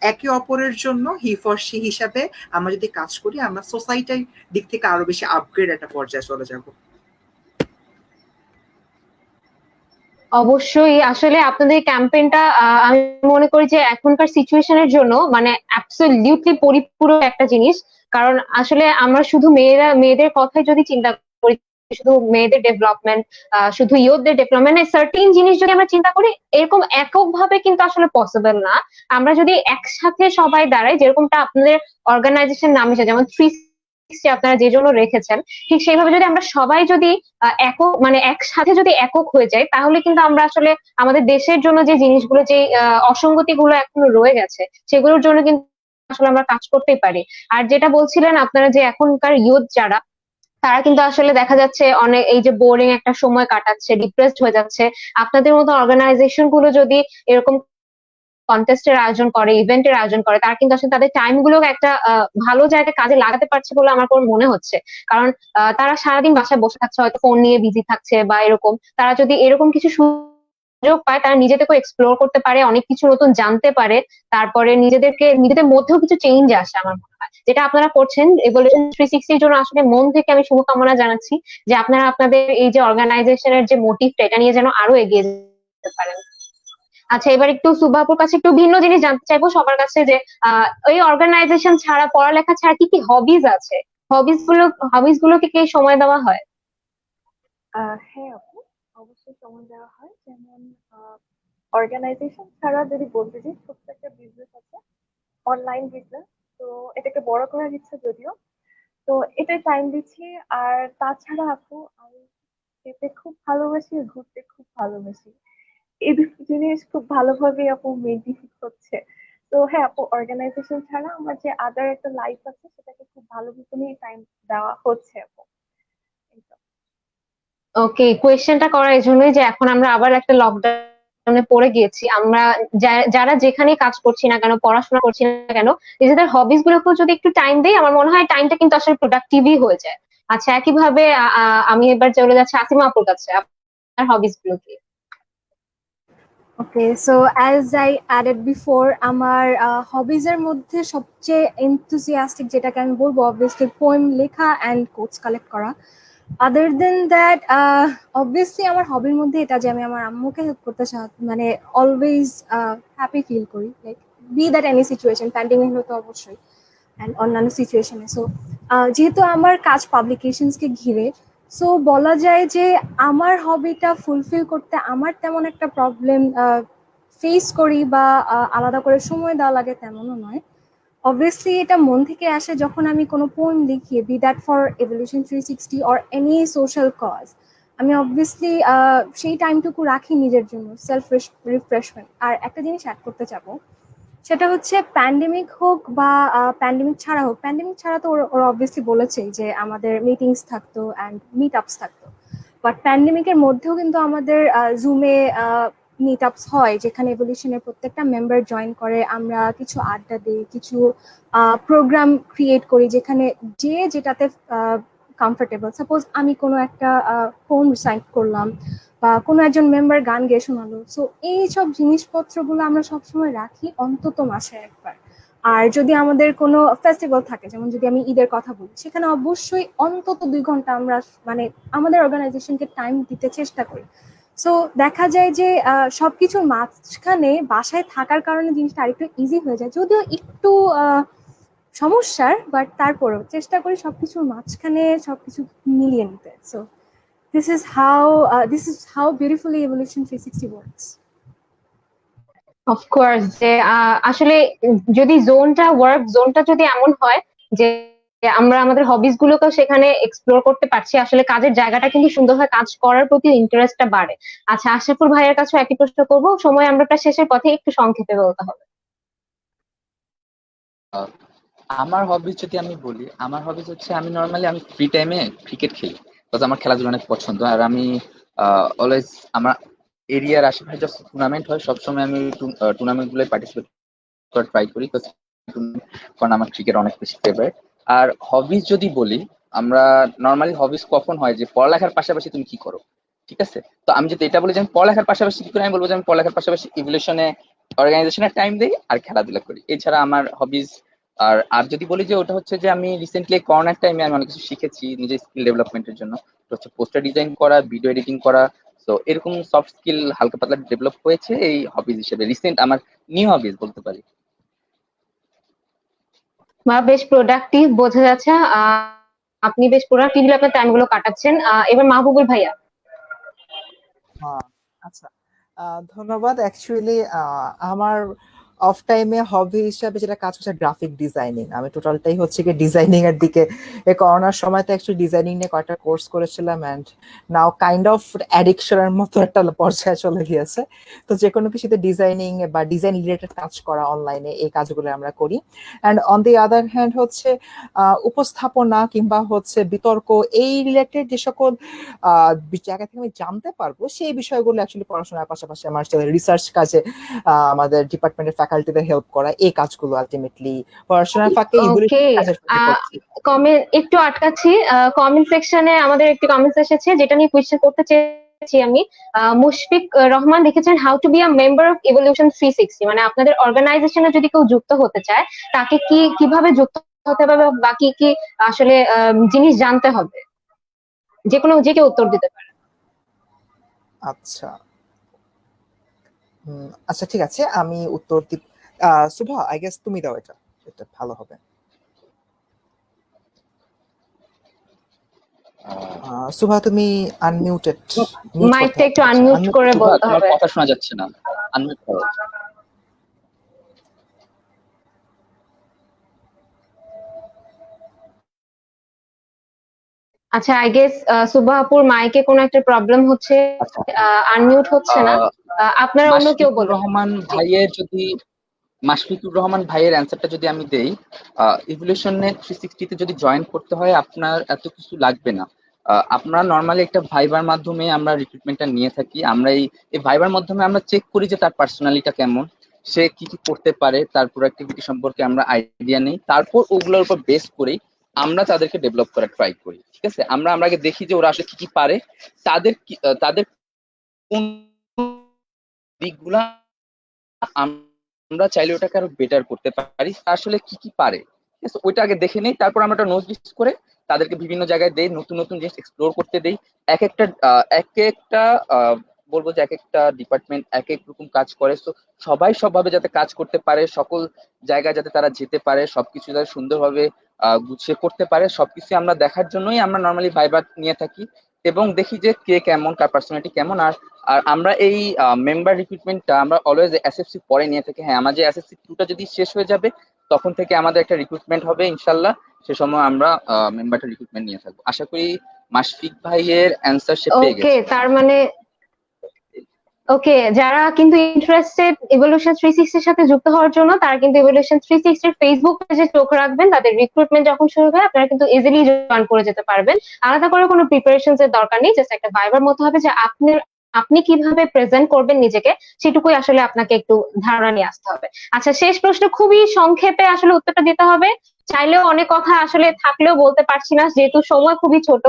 একে অপরের জন্য হি ফর সি হিসাবে আমরা যদি কাজ করি, আমরা সোসাইটির দিক থেকে আরো বেশি আপগ্রেড একটা পর্যায়ে চলে যাব। অবশ্যই আসলে আপনাদের ক্যাম্পেইনটা আমি মনে করি যে এখনকার সিচুয়েশনের জন্য মানে অ্যাবসলিউটলি পরিপূরক একটা জিনিস। কারণ আসলে আমরা শুধু মেয়েদের কথাই যদি চিন্তা করি, শুধু মেয়েদের ডেভেলপমেন্ট, শুধু ইয়ুথদের ডেভেলপমেন্ট, সার্টেন জিনিস যদি আমরা চিন্তা করি, এরকম এককভাবে কিন্তু আসলে পসিবল না। আমরা যদি একসাথে সবাই দাঁড়াই, যেরকমটা আপনাদের অর্গানাইজেশন নাম হিসেবে যেমন 360 আপনারা যে জন্য রেখেছেন, ঠিক সেইভাবে যদি আমরা সবাই যদি একক মানে একসাথে যদি একক হয়ে যায়, তাহলে কিন্তু আমরা আসলে আমাদের দেশের জন্য যে জিনিসগুলো, যে অসঙ্গতি গুলো এখনো রয়ে গেছে, সেগুলোর জন্য কিন্তু আসলে আমরা কাজ করতেই পারি। আর যেটা বলছিলেন আপনারা যে এখনকার ইয়ুথ যারা, তারা কিন্তু আসলে দেখা যাচ্ছে অনেক এই যে বোরিং একটা সময় কাটাচ্ছে, ডিপ্রেসড হয়ে যাচ্ছে। আপনাদের মতো অর্গানাইজেশন গুলো যদি এরকম কন্টেস্টের আয়োজন করে, ইভেন্টের আয়োজন করে, তারা কিন্তু আসলে তাদের টাইম গুলো একটা ভালো জায়গায় কাজে লাগাতে পারছে বলে আমার মনে হচ্ছে। কারণ তারা সারাদিন বাসায় বসে থাকছে, হয়তো ফোন নিয়ে বিজি থাকছে বা এরকম। তারা যদি এরকম কিছু সুযোগ পায়, তারা নিজেদেরকে এক্সপ্লোর করতে পারে, অনেক কিছু নতুন জানতে পারে, তারপরে নিজেদের মধ্যেও কিছু চেঞ্জ আসে আমার মনে হয়। যেটা আপনারা করছেন এভলিউশন 360 জন্য, আসলে মন থেকে আমি শুভকামনা জানাচ্ছি যে আপনারা আপনাদের এই যে অর্গানাইজেশনের যে মোটিভটা, এটা নিয়ে যেন আরো এগিয়ে যেতে পারেন। আচ্ছা, এবার একটু সুবাপুর কাছে একটু ভিন্ন জিনিস জানতে চাইবো সবার কাছে, যে ওই অর্গানাইজেশন ছাড়া, পড়ালেখা ছাড়া কি কি হবিজ আছে? হবিজ গুলোকে কি সময় দেওয়া হয়? হ্যাঁ আপু, অবশ্যই সময় দেওয়া হয়। যেমন অর্গানাইজেশন ছাড়া যদি বলতে চাই, ছোট্ট একটা বিজনেস আছে, অনলাইন বিজনেস। তো এটাকে বড় করার ইচ্ছা যদিও, তো এটাই টাইম দিচ্ছি। আর তাছাড়া আপু, আমি খেতে খুব ভালোবাসি, ঘুরতে খুব ভালোবাসি। এই দুটো জিনিস খুব ভালোভাবে আপু মেনটেন হচ্ছে। তো হ্যাঁ আপু, অর্গানাইজেশন ছাড়া আমার যে আদার একটা লাইফ আছে, সেটাকে খুব ভালো মতনই টাইম দেওয়া হচ্ছে আপু। এই তো। ওকে, কোয়েশ্চেনটা করা এই জন্যই যে এখন আমরা আবার একটা লকডাউনে পড়ে গিয়েছি। আমরা যারা যেখানে কাজ করছি না কেন, পড়াশোনা করছি না কেন, নিজেদের হবিস গুলোকেও যদি একটু টাইম দেই, আমার মনে হয় টাইমটা কিন্তু আসলে প্রোডাক্টিভই হয়ে যায়। আচ্ছা, একইভাবে আমি এবার চলে যাচ্ছি আসিমা আপুর কাছে। আপনার হবিস গুলো কি? Okay, so as I added before, আমার হবিজের মধ্যে সবচেয়ে এনথুজিয়াস্টিক যেটাকে আমি বলবো, অবভিয়াসলি পোয়েম লেখা অ্যান্ড কোটস কালেক্ট করা। আদার দেন দ্যাট, অবভিয়াসলি আমার হবির মধ্যে এটা যে আমি আমার আম্মুকে হেল্প করতে মানে অলওয়েজ হ্যাপি ফিল করি, like be that any situation, pandemic হলো তো অবশ্যই, অ্যান্ড অন্যান্য সিচুয়েশনে। সো যেহেতু আমার কাজ পাবলিকেশনসকে ঘিরে, সো বলা যায় যে আমার হবিটা ফুলফিল করতে আমার তেমন একটা প্রবলেম ফেস করি বা আলাদা করে সময় দেওয়া লাগে তেমনও নয়। অবভিয়াসলি এটা মন থেকে আসে যখন আমি কোনো পোয়েম লিখি, be that for evolution 360 or any social cause. আমি অবভিয়াসলি সেই টাইমটুকু রাখি নিজের জন্য, সেলফ রিফ্রেশমেন্ট। আর একটা জিনিস অ্যাড করতে চাবো, সেটা হচ্ছে প্যান্ডেমিক হোক বা প্যান্ডেমিক ছাড়া হোক, প্যান্ডেমিক ছাড়া তো ওরা অবভিয়াসলি বলেছেই যে আমাদের মিটিংস থাকতো অ্যান্ড মিট আপস থাকতো, বাট প্যান্ডেমিকের মধ্যেও কিন্তু আমাদের জুমে মিট আপস হয়, যেখানে এভলিউশনের প্রত্যেকটা মেম্বার জয়েন করে, আমরা কিছু আড্ডা দিই, কিছু প্রোগ্রাম ক্রিয়েট করি, যেখানে যে যেটাতে কমফোর্টেবল। সাপোজ আমি কোনো একটা পোয়েম রিসাইট করলাম বা কোনো একজন মেম্বার গান গেয়ে শোনালো, সো এই সব জিনিসপত্রগুলো আমরা সবসময় রাখি অন্তত মাসে একবার। আর যদি আমাদের কোনো ফেস্টিভ্যাল থাকে, যেমন যদি আমি ঈদের কথা বলি, সেখানে অবশ্যই অন্তত 2 ঘন্টা আমরা মানে আমাদের অর্গানাইজেশনকে টাইম দিতে চেষ্টা করি। সো দেখা যায় যে সবকিছুর মাঝখানে বাসায় থাকার কারণে জিনিসটা আরেকটু ইজি হয়ে যায়, যদিও একটু সমস্যার, বাট তারপরেও চেষ্টা করি সবকিছুর মাঝখানে সবকিছু মিলিয়ে নিতে। So this is how beautifully evolution 360 works. Of course, যে আসলে যদি জোনটা যদি এমন হয় যে আমরা আমাদের হবিস গুলোকেও সেখানে এক্সপ্লোর করতে পারছি, আসলে কাজের জায়গাটা কিন্তু সুন্দরভাবে কাজ করার প্রতি ইন্টারেস্টটা বাড়ে। আচ্ছা, আশরাফুল ভাইয়ের কাছেও একই প্রশ্ন করবো, সময় আমরা প্রায় শেষের পথে, একটু সংক্ষেপে বলতে হবে। আহ, আমার হবিস যদি আমি বলি, আমার হবিস হচ্ছে আমি ফ্রি টাইমে ক্রিকেট খেলি, বিকজ আমার খেলাধুলা অনেক পছন্দ। আর আমি অলওয়েজ আমার এরিয়ার আশেপাশে যখন টুর্নামেন্ট হয় সবসময় আমি টুর্নামেন্ট গুলোয় পার্টিসিপেট করার ট্রাই করি, কারণ আমার ক্রিকেট অনেক বেশি ফেভারিট। আর হবিজ যদি বলি, আমরা নর্মালি হবিজ কখন হয় যে পড়ালেখার পাশাপাশি তুমি কি করো, ঠিক আছে? তো আমি যদি এটা বলি যে আমি পড়ালেখার পাশাপাশি কি করি, আমি বলবো যে আমি পড়ালেখার পাশাপাশি ইভলিউশনে অর্গানাইজেশনে টাইম দিই আর খেলাধুলা করি, এছাড়া আমার হবিজ। আর আর যদি বলি যে ওটা হচ্ছে যে আমি রিসেন্টলি করোনার টাইমে আমি অনেক কিছু শিখেছি নিজের স্কিল ডেভেলপমেন্টের জন্য। তো হচ্ছে পোস্টার ডিজাইন করা, ভিডিও এডিটিং করা। তো এরকম সফট স্কিল হালকা পাতলা ডেভেলপ হয়েছে এই হবিজ হিসেবে, রিসেন্ট আমার নিউ হবিজ বলতে পারি। বা বেশ প্রোডাক্টিভ বোঝা যাচ্ছে। আপনি বেশ প্রোডাক্টিভলি আপনার টাইম গুলো কাটাচ্ছেন। এবার মাহবুবুল ভাইয়া। হ্যাঁ, আচ্ছা, ধন্যবাদ। অ্যাকচুয়ালি আমার অফ টাইমে হবি হিসাবে যেটা কাজ করছে গ্রাফিক ডিজাইনিং। আমি টোটালটাই হচ্ছে কি ডিজাইনিং এর দিকে। এই করোনার সময় তো অ্যাকচুয়ালি ডিজাইনিং নিয়ে কয়েকটা কোর্স করেছিলাম, অ্যান্ড নাও কাইন্ড অফ অ্যাডিকশনের মতো একটা পর্যায়ে চলে গিয়েছে। তো যে কোনো কিছুতে ডিজাইনিং বা ডিজাইন রিলেটেড কাজ করা অনলাইনে, এই কাজগুলো আমরা করি। And on the other hand হচ্ছে উপস্থাপনা কিংবা হচ্ছে বিতর্ক, এই রিলেটেড যে সকল জায়গা থেকে আমি জানতে পারবো সেই বিষয়গুলো অ্যাকচুয়ালি পড়াশোনার পাশাপাশি আমার রিসার্চ কাজে আমাদের ডিপার্টমেন্টের ফ্যাকাল্টিদের হেল্প করা, এই কাজগুলো আলটিমেটলি পড়াশোনার ফাঁকে এগুলো ওকে, কাজের ফাঁকে করছি। কমেন্ট একটু আটকাচ্ছি। কমেন্ট সেকশনে আমাদের একটি কমেন্টস এসেছে যেটা নিয়ে কোয়েশ্চেন করতে চেয়েছি আমি। মুশফিক রহমান লিখেছেন how to be a member of evolution 360, মানে আপনাদের অর্গানাইজেশনে যদি কেউ যুক্ত হতে চায় তাকে কিভাবে যুক্ত হতে হবে বা কি কি আসলে জিনিস জানতে হবে, যে কেউ উত্তর দিতে পারে। আচ্ছা, আচ্ছা ঠিক আছে, আমি উত্তর দিব। সুভা, আই গেস তুমি দাও, এটা এটা ভালো হবে। সুভা, তুমি আনমিউটেড, মিউট করতে মাইকটা হবে। একটু আচ্ছা, আনমিউট unmute করে সুভা, বলতে তোমার হবে। কথা শোনা যাচ্ছে না, আনমিউট করো। আচ্ছা, আই গেস সুবাহাপুর মাইকে কোনো একটা প্রবলেম হচ্ছে, আচ্ছা, আনমিউট হচ্ছে না। আপনারা অন্য কেউ মাশফিকুর বলুন। রহমান জি। ভাইয়ের যদি মাশফিকুর রহমান ভাইয়ের অ্যান্সারটা যদি আমি দেই, ইভলিউশনে 360 তে যদি জয়েন করতে হয় আপনার এত কিছু লাগবে না। আপনারা নর্মালি একটা ভাইবার মাধ্যমে আমরা রিক্রুটমেন্টটা নিয়ে থাকি। আমরা এই ভাইবার মাধ্যমে আমরা চেক করি যে তার পার্সোনালিটা কেমন, সে কি কি করতে পারে, তার প্রোডাক্টিভিটি সম্পর্কে আমরা আইডিয়া নেই, তারপর ওগুলোর উপর বেস করেই আমরা তাদেরকে ডেভেলপ করার ট্রাই করি, ঠিক আছে? আমরা আগে দেখি যে ওরা আসলে কি কি পারে, তাদের কোন দিকগুলা আমরা চাইলে ওটাকে আরো বেটার করতে পারি, তা আসলে কি কি পারে, ঠিক আছে? ওইটা আগে দেখে নেই, তারপর আমরা একটা নোট লিস্ট করে তাদেরকে বিভিন্ন জায়গায় দেই, নতুন নতুন জিনিস এক্সপ্লোর করতে দেই। এক একটা বলবো যে এক একটা ডিপার্টমেন্ট এক এক রকম কাজ করে। তো সবাই সবভাবে যাতে কাজ করতে পারে, সকল জায়গায় যাতে তারা যেতে পারে, সবকিছু যাতে সুন্দরভাবে গুছিয়ে করতে পারে, সবকিছু আমরা দেখার জন্যই আমরা নর্মালি ভাইবা নিয়ে থাকি এবং দেখি যে কে কেমন, কার পার্সোনালিটি কেমন। আর আর আমরা এই মেম্বার রিক্রুটমেন্টটা আমরা অলওয়েজ এসএসসি পরে নিয়ে থাকি। হ্যাঁ, আমাদের এসএসসি 2 টা যদি শেষ হয়ে যাবে তখন থেকে আমাদের একটা রিক্রুটমেন্ট হবে ইনশাল্লাহ, সে সময় আমরা মেম্বারটা রিক্রুটমেন্ট নিয়ে থাকবো। আশা করি মাশফিক ভাইয়ের অ্যান্সার সে পেয়ে ওকে, গেছে। তার মানে ওকে, যারা কিন্তু ইন্টারেস্টেড ইভলিউশন 360 এর সাথে যুক্ত হওয়ার জন্য তারা কিন্তু ইভলিউশন 360 এর ফেসবুক পেজে চোখ রাখবেন। তাদের রিক্রুটমেন্ট যখন শুরু হবে আপনারা কিন্তু ইজিলি জয়েন করে যেতে পারবেন। আলাদা করে কোনো প্রিপারেশনস এর দরকার নেই, জাস্ট একটা ভাইবার মতো হবে যে আপনি কিভাবে প্রেজেন্ট করবেন নিজেকে, সেটুকুই আসলে আপনাকে একটু ধারণা নিয়ে আসতে হবে। আচ্ছা, শেষ প্রশ্ন, খুবই সংক্ষেপে আসলে উত্তরটা দিতে হবে। চাইলেও অনেক কথা আসলে থাকলেও বলতে পারছি না যেহেতু সময় খুবই ছোট,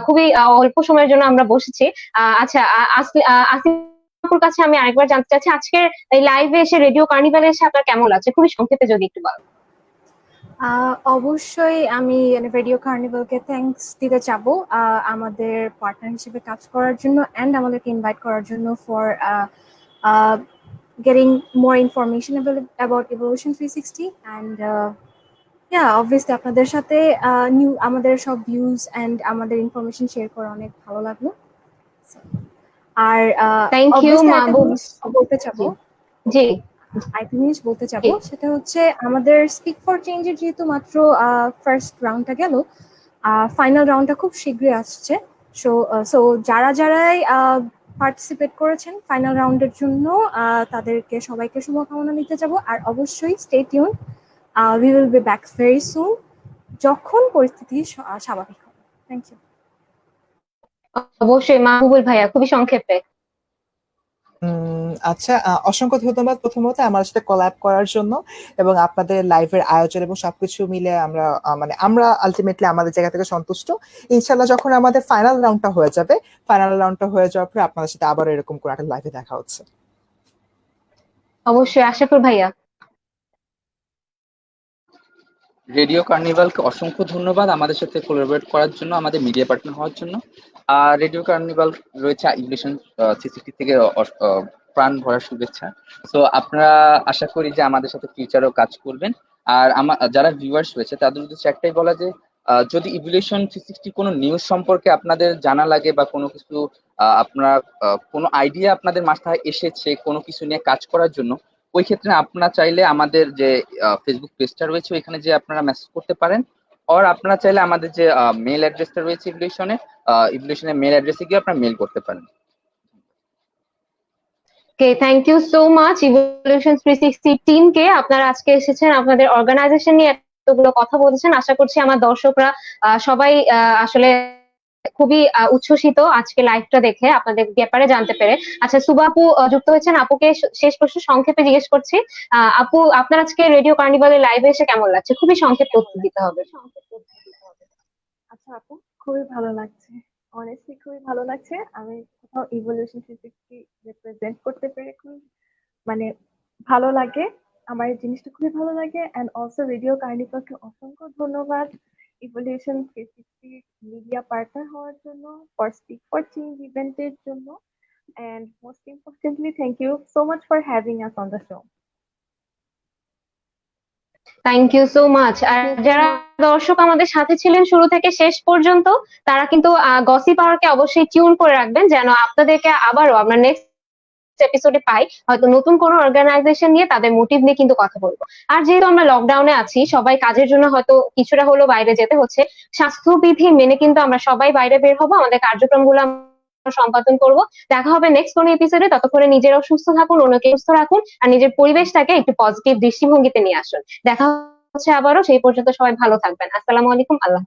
খুবই অল্প সময়ের জন্য আমরা বসেছি। আচ্ছা, আসিফুর কাছে আমি আরেকবার জানতে চাচ্ছি আজকের এই লাইভে এসে রেডিও কার্নিভালে এসে আপনার কেমন লাগছে, খুবই সংক্ষেপে যদি একটু বলেন। অবশ্যই আমি রেডিও কার্নিভালকে থ্যাঙ্কস দিতে চাবো আমাদের পার্টনার হিসেবে কাজ করার জন্য অ্যান্ড আমাদেরকে ইনভাইট করার জন্য for getting more information about evolution 360 and obviously আপনাদের সাথে আমাদের সব ভিউজ অ্যান্ড আমাদের ইনফরমেশন শেয়ার করা অনেক ভালো লাগলো। আর থ্যাংক ইউ অবভিয়াসলি একটা মাহবুব। জিনিস বলতে চাবো, জি আরেকটা জিনিস বলতে চাবো, সেটা হচ্ছে আমাদের স্পিক ফর চেঞ্জের যেহেতু মাত্র ফার্স্ট রাউন্ডটা গেল, ফাইনাল রাউন্ডটা খুব শীঘ্রই আসছে। সো যারাই পার্টিসিপেট করেছেন ফাইনাল রাউন্ডের জন্য তাদেরকে সবাইকে শুভকামনা নিতে যাব। আর অবশ্যই stay tune, we will be back very soon যখন পরিস্থিতি স্বাভাবিক হবে। Thank you. অবশ্যই মাহবুবুল ভাইয়া, খুবই সংক্ষেপে। আচ্ছা, অসংখ্য ধন্যবাদ প্রথমত আমার সাথে কোল্যাব করার জন্য এবং আপনাদের লাইভের আয়োজন এবং সবকিছু মিলে মানে আমরা আলটিমেটলি আমাদের জায়গা থেকে সন্তুষ্ট। ইনশাল্লাহ যখন আমাদের ফাইনাল রাউন্ডটা হয়ে যাবে, ফাইনাল রাউন্ডটা হয়ে যাওয়ার পরে আপনাদের সাথে আবার এরকম করে একটা লাইভে দেখা হচ্ছে। অবশ্যই আশাকুর ভাইয়া। রেডিও কার্নিভালকে অসংখ্য ধন্যবাদ আমাদের সাথে কোলাবরেট করার জন্য, আমাদের মিডিয়া পার্টনার হওয়ার জন্য। আর রেডিও কার্নিভাল রয়েছে ইভলিউশন 360 থেকে প্রাণ ভরা শুভেচ্ছা। তো আপনারা আশা করি যে আমাদের সাথে ফিউচারেও কাজ করবেন। আর যারা ভিউয়ার্স রয়েছে তাদের উদ্দেশ্যে একটাই বলা যে যদি ইভলিউশন 360 কোনো নিউজ সম্পর্কে আপনাদের জানা লাগে বা কোনো কিছু আপনার কোনো আইডিয়া আপনাদের মাথায় এসেছে কোনো কিছু নিয়ে কাজ করার জন্য, ওই ক্ষেত্রে আপনারা চাইলে আমাদের যে ফেসবুক পেজটা রয়েছে ওইখানে যে আপনারা মেসেজ করতে পারেন। আর আপনারা চাইলে আমাদের যে মেল অ্যাড্রেসটা রয়েছে ইভলিউশনের মেল অ্যাড্রেসে গিয়ে আপনারা মেল করতে পারেন। Okay, thank you so much evolution 360 টিমকে। আপনারা আজকে এসেছেন, আপনাদের অর্গানাইজেশন নিয়ে এতগুলো কথা বলেছেন। আশা করছি আমার দর্শকরা সবাই আসলে খুবই উচ্ছ্বসিত আজকে লাইভটা দেখে, আপনাদের ব্যাপারে জানতে পেরে। আচ্ছা, সুবা আপু যুক্ত হয়েছেন, আপুকে শেষ প্রশ্ন সংক্ষেপে জিজ্ঞেস করছি। আপু, আপনার আজকে রেডিও কার্নিভালের লাইভে এসে কেমন লাগছে? খুবই সংক্ষেপে উত্তর দিতে হবে। আচ্ছা আপু, খুবই ভালো লাগছে, অনেস্টলি খুবই ভালো লাগছে। আমি কোথাও ইভলিউশন 360 রিপ্রেজেন্ট করতে পেরে খুব মানে ভালো লাগে। আমার এই জিনিসটা খুবই ভালো লাগে। অ্যান্ড অলসো রেডিও কার্নিভালকে অসংখ্য ধন্যবাদ ইভলিউশন 360 মিডিয়া পার্টনার হওয়ার জন্য, ফর স্পিক ফর চেঞ্জ ইভেন্টের জন্য। And most importantly thank you so much for having us on the show. Thank you so much. আর যারা দর্শক আমাদের সাথে ছিলেন শুরু থেকে শেষ পর্যন্ত, তারা কিন্তু গসিপ আওয়ারকে অবশ্যই টিউন করে রাখবেন, যেন আপনাদেরকে আবারও আমরা নেক্সট এপিসোডে পাই, হয়তো নতুন কোনো অর্গানাইজেশন নিয়ে তাদের মোটিভ নিয়ে কিন্তু কথা বলবো। আর যেহেতু আমরা লকডাউনে আছি, সবাই কাজের জন্য হয়তো কিছুটা হলেও বাইরে যেতে হচ্ছে, স্বাস্থ্যবিধি মেনে কিন্তু আমরা সবাই বাইরে বের হবো, আমাদের কার্যক্রমগুলো আমরা সম্পাদন করব। দেখা হবে নেক্সট কোনো এপিসোডে। ততক্ষণে নিজেরাও সুস্থ থাকুন, অন্যকে সুস্থ রাখুন, আর নিজের পরিবেশটাকে একটু পজিটিভ দৃষ্টিভঙ্গিতে নিয়ে আসুন। দেখা হচ্ছে আবারও, সেই পর্যন্ত সবাই ভালো থাকবেন। আসসালামু আলাইকুম, আল্লাহ।